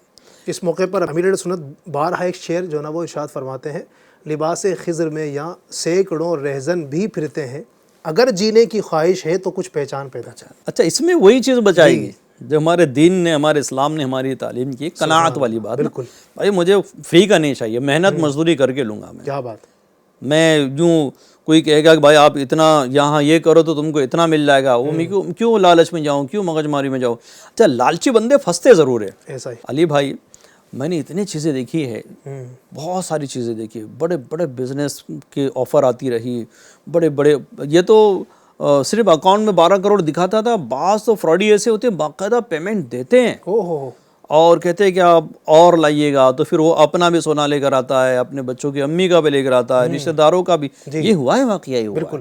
B: اس موقع پر امیر سنت بارہا ایک شعر جو نا وہ ارشاد فرماتے ہیں، لباس خضر میں یا سینکڑوں رہزن بھی پھرتے ہیں، اگر جینے کی خواہش ہے تو کچھ پہچان پیدا چاہے۔
C: اچھا اس میں وہی چیز بچائے گی جو ہمارے دین نے، ہمارے اسلام نے ہماری تعلیم کی، قناعت والی بات۔
B: بالکل
C: بھائی مجھے فری کا نہیں چاہیے، محنت مزدوری کر کے لوں گا میں۔
B: کیا بات،
C: میں یوں کوئی کہے گا کہ بھائی آپ اتنا یہاں یہ کرو تو تم کو اتنا مل جائے گا، وہ میں کیوں لالچ میں جاؤں، کیوں مغز ماری میں جاؤں۔ اچھا لالچی بندے پھنستے ضرور ہے
B: ایسا ہی
C: علی بھائی، میں نے اتنی چیزیں دیکھی ہے، بہت ساری چیزیں دیکھی، بڑے بڑے بزنس کے آفر آتی رہی، بڑے بڑے، یہ تو صرف اکاؤنٹ میں 12 کروڑ دکھاتا تھا. بعض تو فراڈی ایسے ہوتے ہیں باقاعدہ پیمنٹ دیتے ہیں اور کہتے ہیں کہ آپ اور لائیے گا, تو پھر وہ اپنا بھی سونا لے کر آتا ہے, اپنے بچوں کی امی کا بھی لے کر آتا ہے, رشتہ داروں کا بھی. یہ ہوا ہے, واقعہ ہی ہوا ہے.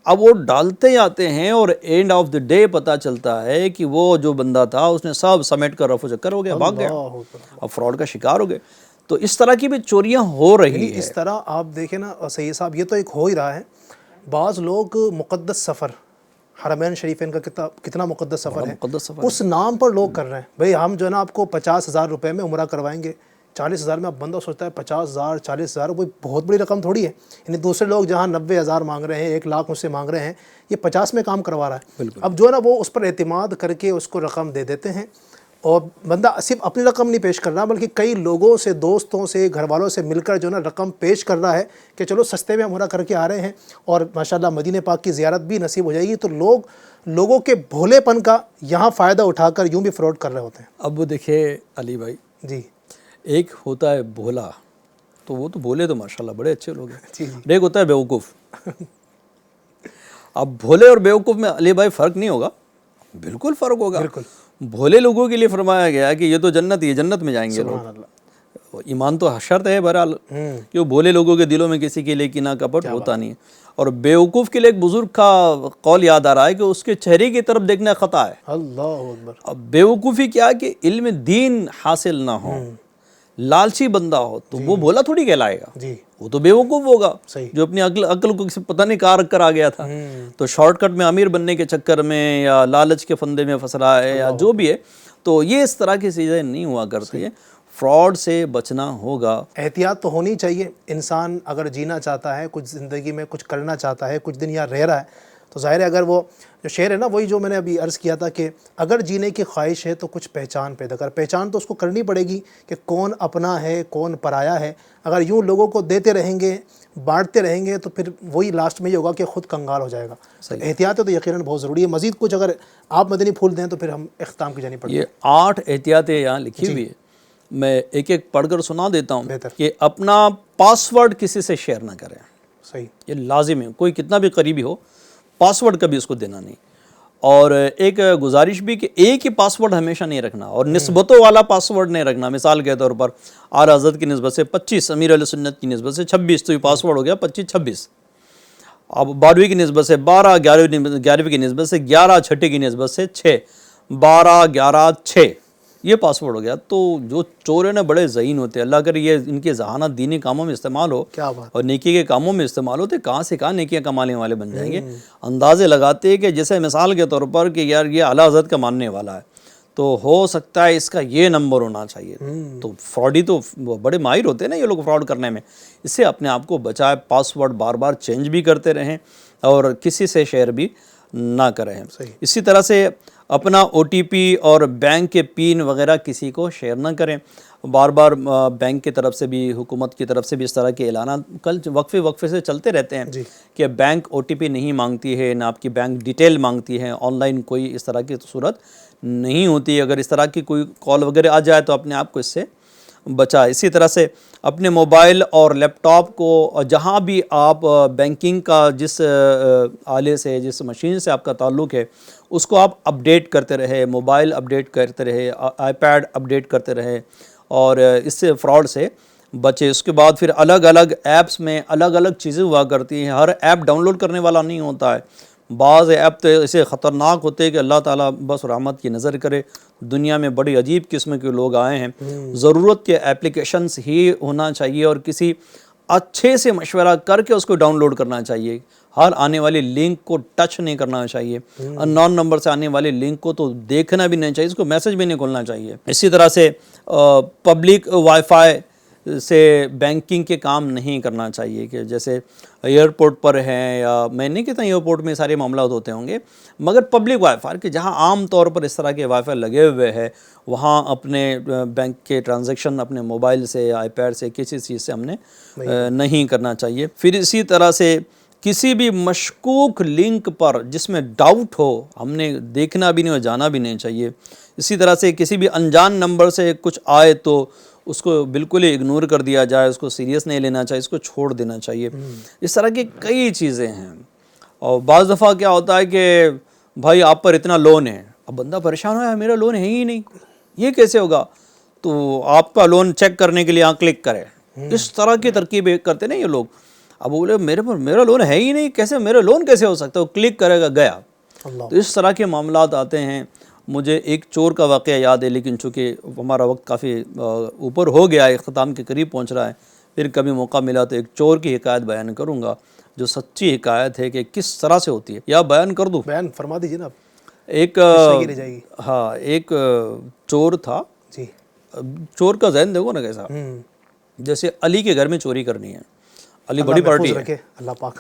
C: اب وہ ڈالتے آتے ہیں اور اینڈ آف دی ڈے پتہ چلتا ہے کہ وہ جو بندہ تھا اس نے سب سمیٹ کر رفو چکر ہو گیا, بھاگ گیا, اب فراڈ کا شکار ہو گئے. تو اس طرح کی بھی چوریاں ہو رہی ہیں.
B: اس طرح آپ دیکھیں نا سید صاحب, یہ تو ایک ہو ہی رہا ہے. بعض لوگ مقدس سفر, حرمین شریفین کا کتنا مقدس سفر ہے, اس نام پر لوگ کر رہے ہیں. بھئی ہم جو ہے نا آپ کو 50,000 روپے میں عمرہ کروائیں گے. 40,000 میں اب بندہ سوچتا ہے 50,000 40,000 کوئی بہت بڑی رقم تھوڑی ہے. یعنی دوسرے لوگ جہاں 90,000 مانگ رہے ہیں, 1 لاکھ اس سے مانگ رہے ہیں, یہ 50 میں کام کروا رہا ہے. اب جو ہے نا وہ اس پر اعتماد کر کے اس کو رقم دے دیتے ہیں, اور بندہ صرف اپنی رقم نہیں پیش کر رہا بلکہ کئی لوگوں سے, دوستوں سے, گھر والوں سے مل کر جو ہے نا رقم پیش کر رہا ہے کہ چلو سستے میں عمرہ کر کے آ رہے ہیں اور ماشاءاللہ مدینہ پاک کی زیارت بھی نصیب ہو جائے گی. تو لوگوں کے بھولے پن کا یہاں فائدہ اٹھا کر یوں بھی فراڈ کر رہے ہوتے ہیں.
C: اب وہ دیکھیں علی بھائی,
B: جی,
C: ایک ہوتا ہے بھولا, تو وہ تو بھولے تو ماشاءاللہ بڑے اچھے لوگ ہیں. ایک ہوتا ہے بیوقوف. اب بھولے اور بیوقوف میں علی بھائی فرق نہیں ہوگا, بالکل فرق ہوگا. بھولے لوگوں کے لیے فرمایا گیا کہ یہ تو جنت ہی ہے, جنت میں جائیں گے لوگ. ایمان تو شرط ہے بہرحال کہ وہ بھولے لوگوں کے دلوں میں کسی کے لیے کینہ کپٹ ہوتا نہیں. اور بیوقوف کے لیے ایک بزرگ کا قول یاد آ رہا ہے کہ اس کے چہرے کی طرف دیکھنا خطا ہے.
B: اللہ اکبر.
C: اب بیوقوفی کیا کہ علم دین حاصل نہ ہو, لالچی بندہ ہو, تو وہ بھولا تھوڑی کہلائے گا, وہ تو بیوقوف ہوگا جو اپنی عقل کو پتہ نہیں کہاں رکھ کر آ گیا تھا. تو شارٹ کٹ میں امیر بننے کے چکر میں یا لالچ کے فندے میں پھنس رہا ہے یا جو بھی ہے. تو یہ اس طرح کی چیزیں نہیں ہوا کرتی ہیں. فراڈ سے بچنا ہوگا.
B: احتیاط تو ہونی چاہیے. انسان اگر جینا چاہتا ہے, کچھ زندگی میں کچھ کرنا چاہتا ہے, کچھ دن یہاں رہ رہا ہے, تو ظاہر ہے اگر وہ جو شعر ہے نا, وہی جو میں نے ابھی عرض کیا تھا کہ اگر جینے کی خواہش ہے تو کچھ پہچان پیدا کر. پہچان تو اس کو کرنی پڑے گی کہ کون اپنا ہے, کون پرایا ہے. اگر یوں لوگوں کو دیتے رہیں گے, بانٹتے رہیں گے, تو پھر وہی لاسٹ میں یہ ہوگا کہ خود کنگال ہو جائے گا. احتیاط تو یقیناً بہت ضروری ہے. مزید کچھ اگر آپ مدنی پھول دیں تو پھر ہم اختتام کی جانب پڑھیں.
C: یہ 8 احتیاطیں یہاں لکھی ہوئی ہے, میں ایک ایک پڑھ کر سنا دیتا ہوں. کہ اپنا پاسورڈ کسی سے شیئر نہ کریں.
B: صحیح,
C: یہ لازم ہے. کوئی کتنا بھی قریبی ہو, پاسورڈ کبھی اس کو دینا نہیں. اور ایک گزارش بھی کہ ایک ہی پاسورڈ ہمیشہ نہیں رکھنا, اور نسبتوں والا پاسورڈ نہیں رکھنا. مثال کے طور پر اعلیٰ حضرت کی نسبت سے 25, امیر علیہ سنت کی نسبت سے 26, تو یہ پاسورڈ ہو گیا 25-26. اب 12ویں کی نسبت سے 12, 11ویں کی نسبت سے 11, 6ٹھی کی نسبت سے 6, 12, 11, 6, یہ پاسورڈ ہو گیا. تو جو چور ہیں نا بڑے ذہین ہوتے ہیں. اللہ کرے یہ ان کے ذہانت دینی کاموں میں استعمال ہو اور نیکی کے کاموں میں استعمال ہوتے, کہاں سے کہاں نیکیاں کمانے والے بن جائیں گے. اندازے لگاتے ہیں کہ جیسے مثال کے طور پر کہ یار یہ اعلیٰ حضرت کا ماننے والا ہے, تو ہو سکتا ہے اس کا یہ نمبر ہونا چاہیے. تو فراڈی تو بڑے ماہر ہوتے ہیں نا یہ لوگ فراڈ کرنے میں. اس سے اپنے آپ کو بچائے. پاسورڈ بار بار چینج بھی کرتے رہیں اور کسی سے شیئر بھی نہ کریں. اسی طرح سے اپنا OTP اور بینک کے پین وغیرہ کسی کو شیئر نہ کریں. بار بار بینک کی طرف سے بھی, حکومت کی طرف سے بھی اس طرح کے اعلانات کل وقفے سے چلتے رہتے ہیں کہ بینک OTP نہیں مانگتی ہے, نہ آپ کی بینک ڈیٹیل مانگتی ہے. آن لائن کوئی اس طرح کی صورت نہیں ہوتی. اگر اس طرح کی کوئی کال وغیرہ آ جائے تو اپنے آپ کو اس سے بچائے. اسی طرح سے اپنے موبائل اور لیپ ٹاپ کو جہاں بھی آپ بینکنگ کا جس آلے سے, جس مشین سے آپ کا تعلق ہے, اس کو آپ اپڈیٹ کرتے رہے. موبائل اپڈیٹ کرتے رہے, آئی پیڈ اپڈیٹ کرتے رہے, اور اس سے فراڈ سے بچے. اس کے بعد پھر الگ الگ ایپس میں الگ الگ چیزیں ہوا کرتی ہیں. ہر ایپ ڈاؤن لوڈ کرنے والا نہیں ہوتا ہے. بعض ایپ تو ایسے خطرناک ہوتے ہیں کہ اللہ تعالیٰ بس رحمت کی نظر کرے. دنیا میں بڑی عجیب قسم کے لوگ آئے ہیں. ضرورت کے ایپلیکیشنز ہی ہونا چاہیے اور کسی اچھے سے مشورہ کر کے اس کو ڈاؤن لوڈ کرنا چاہیے. ہر آنے والی لنک کو ٹچ نہیں کرنا چاہیے. ان نمبر سے آنے والی لنک کو تو دیکھنا بھی نہیں چاہیے, اس کو میسج بھی نہیں کھولنا چاہیے. اسی طرح سے پبلک وائی فائی سے بینکنگ کے کام نہیں کرنا چاہیے. کہ جیسے ایئرپورٹ پر ہیں, یا میں نہیں کہتا ایئرپورٹ میں سارے معاملات ہوتے ہوں گے, مگر پبلک وائی فائی کہ جہاں عام طور پر اس طرح کے وائی فائی لگے ہوئے ہیں, وہاں اپنے بینک کے ٹرانزیکشن اپنے موبائل سے, آئی پیڈ سے, کسی چیز سے ہم نے نہیں کرنا چاہیے. پھر اسی طرح سے کسی بھی مشکوک لنک پر جس میں ڈاؤٹ ہو, ہم نے دیکھنا بھی نہیں اور جانا بھی نہیں چاہیے. اسی طرح سے کسی بھی انجان نمبر سے کچھ آئے تو اس کو بالکل ہی اگنور کر دیا جائے, اس کو سیریس نہیں لینا چاہیے, اس کو چھوڑ دینا چاہیے. اس طرح کی کئی چیزیں ہیں. اور بعض دفعہ کیا ہوتا ہے کہ بھائی آپ پر اتنا لون ہے، اب بندہ پریشان ہوا ہے میرا لون ہے ہی نہیں، یہ کیسے ہوگا؟ تو آپ کا لون چیک کرنے کے لیے یہاں کلک کرے، اس طرح کی ترکیبیں کرتے نا یہ لوگ. اب بولے میرا لون ہے ہی نہیں، کیسے میرا لون کیسے ہو سکتا ہے؟ وہ کلک کرے گا گیا.
B: اللہ.
C: تو اس طرح کے معاملات آتے ہیں. مجھے ایک چور کا واقعہ یاد ہے، لیکن چونکہ ہمارا وقت کافی اوپر ہو گیا ہے، اختتام کے قریب پہنچ رہا ہے، پھر کبھی موقع ملا تو ایک چور کی حکایت بیان کروں گا جو سچی حکایت ہے کہ کس طرح سے ہوتی ہے. یا بیان کر دوں؟
B: بیان فرما دیجیے نا آپ.
C: ایک
B: رہ جائے گی.
C: ہاں ایک چور تھا.
B: جی.
C: چور کا ذہن دیکھو نا کیسا، جیسے علی کے گھر میں چوری کرنی ہے، علی بڑی پارٹی ہے.
B: اللہ پاک.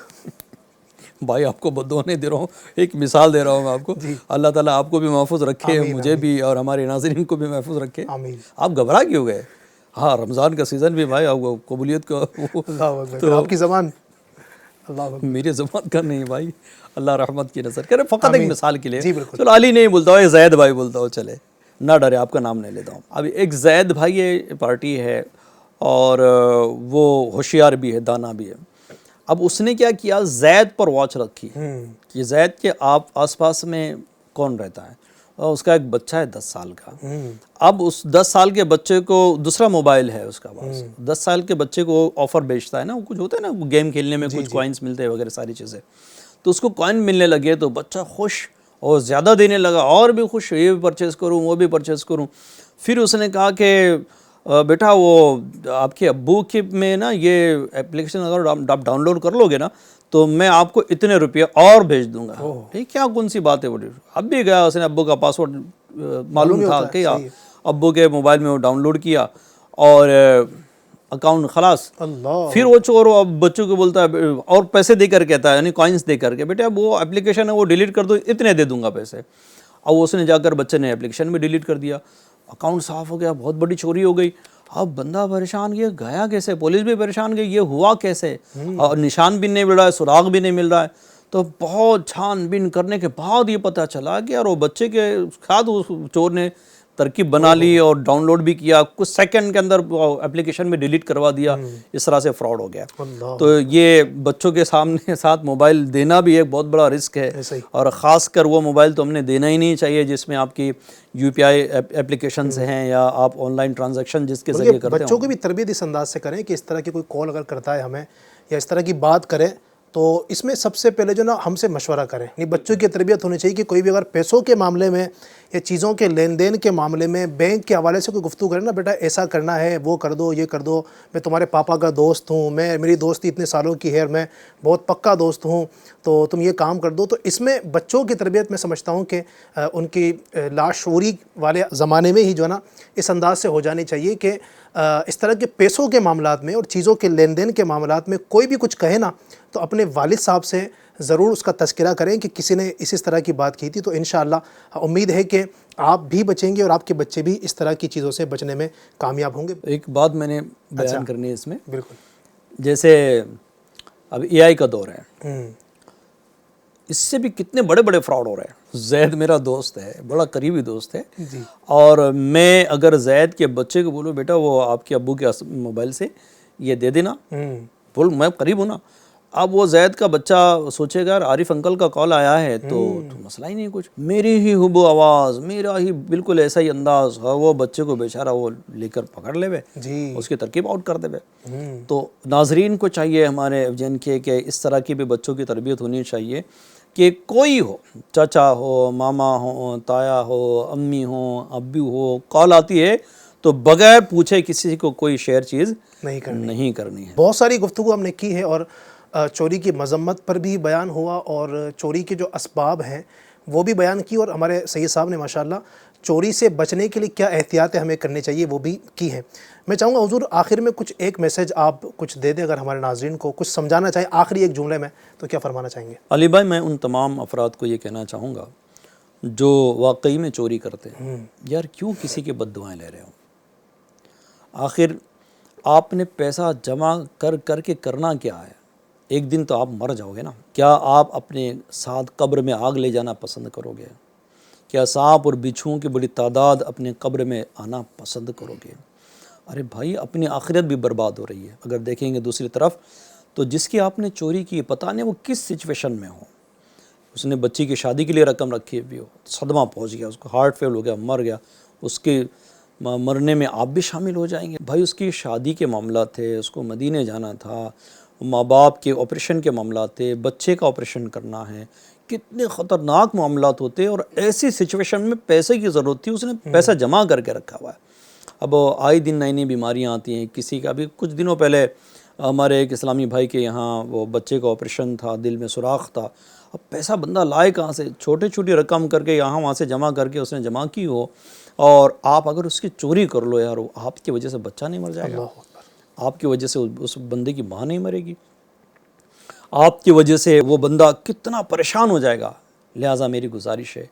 C: بھائی آپ کو بددعا نہیں دے رہا ہوں، ایک مثال دے رہا ہوں میں آپ کو. اللہ تعالیٰ آپ کو بھی محفوظ رکھے، مجھے بھی اور ہمارے ناظرین کو بھی محفوظ رکھے. آپ گھبرا کیوں گئے؟ ہاں رمضان کا سیزن بھی بھائی، آپ کو قبولیت کا
B: تو آپ کی زبان.
C: میری زبان کا نہیں بھائی، اللہ رحمت کی نظر کرے. فقط ایک مثال کے لیے،
B: جی بالکل.
C: چلو علی نہیں بولتا ہوں، زید بھائی بولتا ہوں، چلے نہ ڈرے، آپ کا نام نہیں لیتا ہوں. ابھی ایک زید بھائی یہ پارٹی ہے اور وہ ہوشیار بھی ہے، دانا بھی ہے. اب اس نے کیا کیا، زید پر واچ رکھی کہ زید کے آس پاس میں کون رہتا ہے، اور اس کا ایک بچہ ہے 10 سال کا. اب اس 10 سال کے بچے کو دوسرا موبائل ہے اس کا پاس، 10 سال کے بچے کو آفر بیچتا ہے نا، کچھ ہوتا ہے نا گیم کھیلنے میں کچھ کوائنس ملتے ہیں وغیرہ ساری چیزیں. تو اس کو کوائن ملنے لگے تو بچہ خوش اور زیادہ دینے لگا، اور بھی خوش، یہ بھی پرچیز کروں وہ بھی پرچیز کروں. پھر اس نے کہا کہ بیٹا وہ آپ کے ابو کے میں نا یہ اپلیکیشن اگر آپ ڈاؤن لوڈ کر لو گے نا تو میں آپ کو اتنے روپیہ اور بھیج دوں گا. کیا کون سی بات ہے بولی. اب بھی گیا، اس نے ابو کا پاسورڈ معلوم تھا کہ ابو کے موبائل میں وہ ڈاؤن لوڈ کیا اور اکاؤنٹ خلاص. پھر وہ چور بچوں کو بولتا ہے اور پیسے دے کر کہتا ہے، یعنی کوائنس دے کر کے، بیٹے اب وہ اپلیکیشن ہے وہ ڈیلیٹ کر دو، اتنے دے دوں گا پیسے. اب اس نے جا کر بچے نے اپلیکیشن بھی ڈیلیٹ کر دیا، اکاؤنٹ صاف ہو گیا، بہت بڑی چوری ہو گئی. اب بندہ پریشان، یہ گیا کیسے؟ پولیس بھی پریشان گئی، یہ ہوا کیسے؟ اور نشان بھی نہیں مل رہا ہے، سراغ بھی نہیں مل رہا ہے. تو بہت چھان بین کرنے کے بعد یہ پتہ چلا کہ یار وہ بچے کے ساتھ اس چور نے ترکیب بنا لی اور ڈاؤن لوڈ بھی کیا، کچھ سیکنڈ کے اندر اپلیکیشن میں ڈیلیٹ کروا دیا. اس طرح سے فراڈ ہو گیا. تو یہ بچوں کے سامنے ساتھ موبائل دینا بھی ایک بہت بڑا رسک ہے، اور خاص کر وہ موبائل تو ہم نے دینا ہی نہیں چاہیے جس میں آپ کی UPI اپلیکیشنز ہیں یا آپ آن لائن ٹرانزیکشن جس کے ذریعے کرتے ہیں.
B: بچوں کی بھی تربیت اس انداز سے کریں کہ اس طرح کی کوئی کال اگر کرتا ہے ہمیں یا اس طرح کی بات کرے تو اس میں سب سے پہلے جو نا ہم سے مشورہ کریں. نہیں، بچوں کی تربیت ہونی چاہیے کہ کوئی بھی اگر پیسوں کے معاملے میں یا چیزوں کے لین دین کے معاملے میں بینک کے حوالے سے کوئی گفتگو کرے نا، بیٹا ایسا کرنا ہے، وہ کر دو، یہ کر دو، میں تمہارے پاپا کا دوست ہوں، میری دوستی اتنے سالوں کی ہے اور میں بہت پکا دوست ہوں، تو تم یہ کام کر دو. تو اس میں بچوں کی تربیت میں سمجھتا ہوں کہ ان کی لاشعوری والے زمانے میں ہی جو ہے نا اس انداز سے ہو جانی چاہیے کہ اس طرح کے پیسوں کے معاملات میں اور چیزوں کے لین دین کے معاملات میں کوئی بھی کچھ کہے نا تو اپنے والد صاحب سے ضرور اس کا تذکرہ کریں کہ کسی نے اس طرح کی بات کی تھی. تو انشاءاللہ امید ہے کہ آپ بھی بچیں گے اور آپ کے بچے بھی اس طرح کی چیزوں سے بچنے میں کامیاب ہوں گے.
C: ایک بات میں نے بیان کرنی ہے اس میں،
B: بالکل.
C: جیسے اب AI کا دور ہے، اس سے بھی کتنے بڑے بڑے فراڈ ہو رہے ہیں. زید میرا دوست ہے، بڑا قریبی دوست ہے، اور میں اگر زید کے بچے کو بولوں بیٹا وہ آپ کے ابو کے موبائل سے یہ دے دینا، بول میں قریب ہوں نا. اب وہ زید کا بچہ سوچے گا عارف انکل کا کال آیا ہے تو مسئلہ ہی نہیں کچھ، میری ہی حب آواز، میرا ہی بالکل ایسا ہی انداز، وہ بچے کو بیچارہ وہ لے کر پکڑ لے وے، اس کی ترکیب آؤٹ کر دے وے. تو ناظرین کو چاہیے ہمارے جن کے کہ اس طرح کی بھی بچوں کی تربیت ہونی چاہیے کہ کوئی ہو، چچا ہو، ماما ہو، تایا ہو، امی ہو، ابو ہو، کال آتی ہے تو بغیر پوچھے کسی کو کوئی شیئر چیز نہیں کرنی ہے.
B: بہت ساری گفتگو ہم نے کی ہے اور چوری کی مذمت پر بھی بیان ہوا اور چوری کے جو اسباب ہیں وہ بھی بیان کی، اور ہمارے سید صاحب نے ماشاءاللہ چوری سے بچنے کے لیے کیا احتیاطیں ہمیں کرنی چاہیے وہ بھی کی ہیں. میں چاہوں گا حضور آخر میں کچھ ایک میسیج آپ کچھ دے دیں، اگر ہمارے ناظرین کو کچھ سمجھانا چاہیں آخری ایک جملے میں تو کیا فرمانا چاہیں گے؟
C: علی بھائی میں ان تمام افراد کو یہ کہنا چاہوں گا جو واقعی میں چوری کرتے ہیں، یار کیوں کسی کے بد دعائیں لے رہے ہو؟ آخر آپ نے پیسہ جمع کر کے کرنا کیا ہے؟ ایک دن تو آپ مر جاؤ گے نا. کیا آپ اپنے ساتھ قبر میں آگ لے جانا پسند کرو گے؟ کیا سانپ اور بچھوؤں کی بڑی تعداد اپنے قبر میں آنا پسند کرو گے؟ ارے بھائی اپنی آخرت بھی برباد ہو رہی ہے. اگر دیکھیں گے دوسری طرف تو جس کی آپ نے چوری کی پتہ نہیں وہ کس سچویشن میں ہو، اس نے بچی کی شادی کے لیے رقم رکھی بھی ہو، صدمہ پہنچ گیا، اس کو ہارٹ فیل ہو گیا، مر گیا، اس کے مرنے میں آپ بھی شامل ہو جائیں گے؟ بھائی اس کی شادی کے معاملات تھے، اس کو مدینے جانا تھا، ماں باپ کے آپریشن کے معاملات تھے، بچے کا آپریشن کرنا ہے، کتنے خطرناک معاملات ہوتے، اور ایسی سچویشن میں پیسے کی ضرورت تھی، اس نے پیسہ جمع کر کے رکھا ہوا ہے۔ اب آئے دن نئی نئی بیماریاں آتی ہیں، کسی کا بھی کچھ دنوں پہلے ہمارے ایک اسلامی بھائی کے یہاں وہ بچے کا آپریشن تھا، دل میں سوراخ تھا، اب پیسہ بندہ لائے کہاں سے؟ چھوٹی چھوٹی رقم کر کے یہاں وہاں سے جمع کر کے اس نے جمع کی ہو، اور آپ اگر اس کی چوری کر لو یار، آپ کی وجہ سے بچہ نہیں مر جائے گا، آپ کی وجہ سے اس بندے کی ماں نہیں مرے گی، آپ کی وجہ سے وہ بندہ کتنا پریشان ہو جائے گا۔ لہٰذا میری گزارش ہے،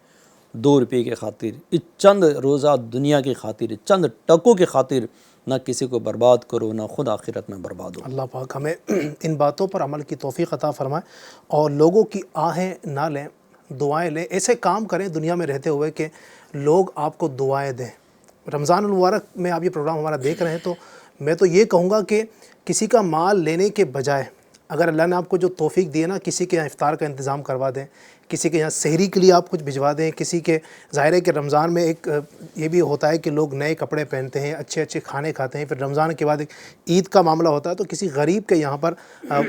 C: 2 روپے کی خاطر، چند روزہ دنیا کی خاطر، چند ٹکوں کی خاطر نہ کسی کو برباد کرو، نہ خود آخرت میں برباد ہو۔
B: اللہ پاک ہمیں ان باتوں پر عمل کی توفیق عطا فرمائے، اور لوگوں کی آہیں نہ لیں، دعائیں لیں، ایسے کام کریں دنیا میں رہتے ہوئے کہ لوگ آپ کو دعائیں دیں۔ رمضان المبارک میں آپ یہ پروگرام ہمارا دیکھ رہے ہیں، تو میں تو یہ کہوں گا کہ کسی کا مال لینے کے بجائے اگر اللہ نے آپ کو جو توفیق دی ہے نا، کسی کے یہاں افطار کا انتظام کروا دیں، کسی کے یہاں سحری کے لیے آپ کچھ بھجوا دیں، کسی کے ظاہر ہے کہ رمضان میں ایک یہ بھی ہوتا ہے کہ لوگ نئے کپڑے پہنتے ہیں، اچھے اچھے کھانے کھاتے ہیں، پھر رمضان کے بعد ایک عید کا معاملہ ہوتا ہے، تو کسی غریب کے یہاں پر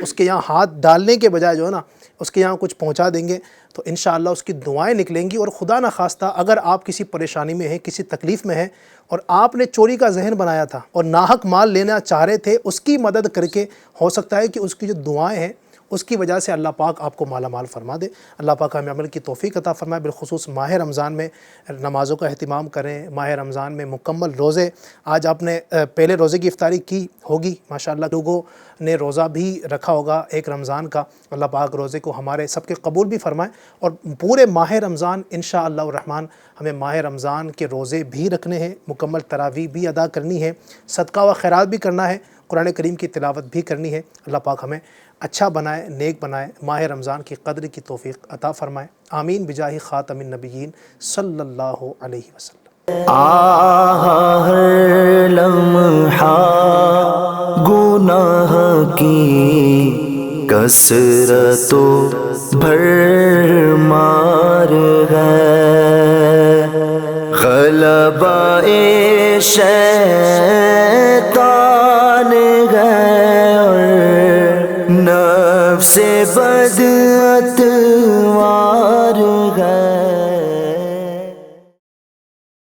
B: اس کے یہاں ہاتھ ڈالنے کے بجائے جو ہے نا اس کے یہاں کچھ پہنچا دیں گے، تو انشاءاللہ اس کی دعائیں نکلیں گی۔ اور خدا نخواستہ اگر آپ کسی پریشانی میں ہیں، کسی تکلیف میں ہیں، اور آپ نے چوری کا ذہن بنایا تھا اور ناحق مال لینا چاہ رہے تھے، اس کی مدد کر کے ہو سکتا ہے کہ اس کی جو دعائیں ہیں اس کی وجہ سے اللہ پاک آپ کو مالا مال فرما دے۔ اللہ پاک ہمیں عمل کی توفیق عطا فرمائے۔ بالخصوص ماہ رمضان میں نمازوں کا اہتمام کریں، ماہ رمضان میں مکمل روزے، آج آپ نے پہلے روزے کی افطاری کی ہوگی، ماشاءاللہ لوگوں نے روزہ بھی رکھا ہوگا ایک رمضان کا۔ اللہ پاک روزے کو ہمارے سب کے قبول بھی فرمائے، اور پورے ماہ رمضان انشاءاللہ الرحمن ہمیں ماہ رمضان کے روزے بھی رکھنے ہیں، مکمل تراویح بھی ادا کرنی ہے، صدقہ و خیرات بھی کرنا ہے، قرآن کریم کی تلاوت بھی کرنی ہے۔ اللہ پاک ہمیں اچھا بنائے، نیک بنائے، ماہ رمضان کی قدر کی توفیق عطا فرمائے۔ آمین بجاہ خاتم النبیین صلی اللہ علیہ وسلم۔
A: ہر لمحہ گناہ کی کثرت و بھرمار ہے، غلبہ شیطان ہے اور نفس بدعت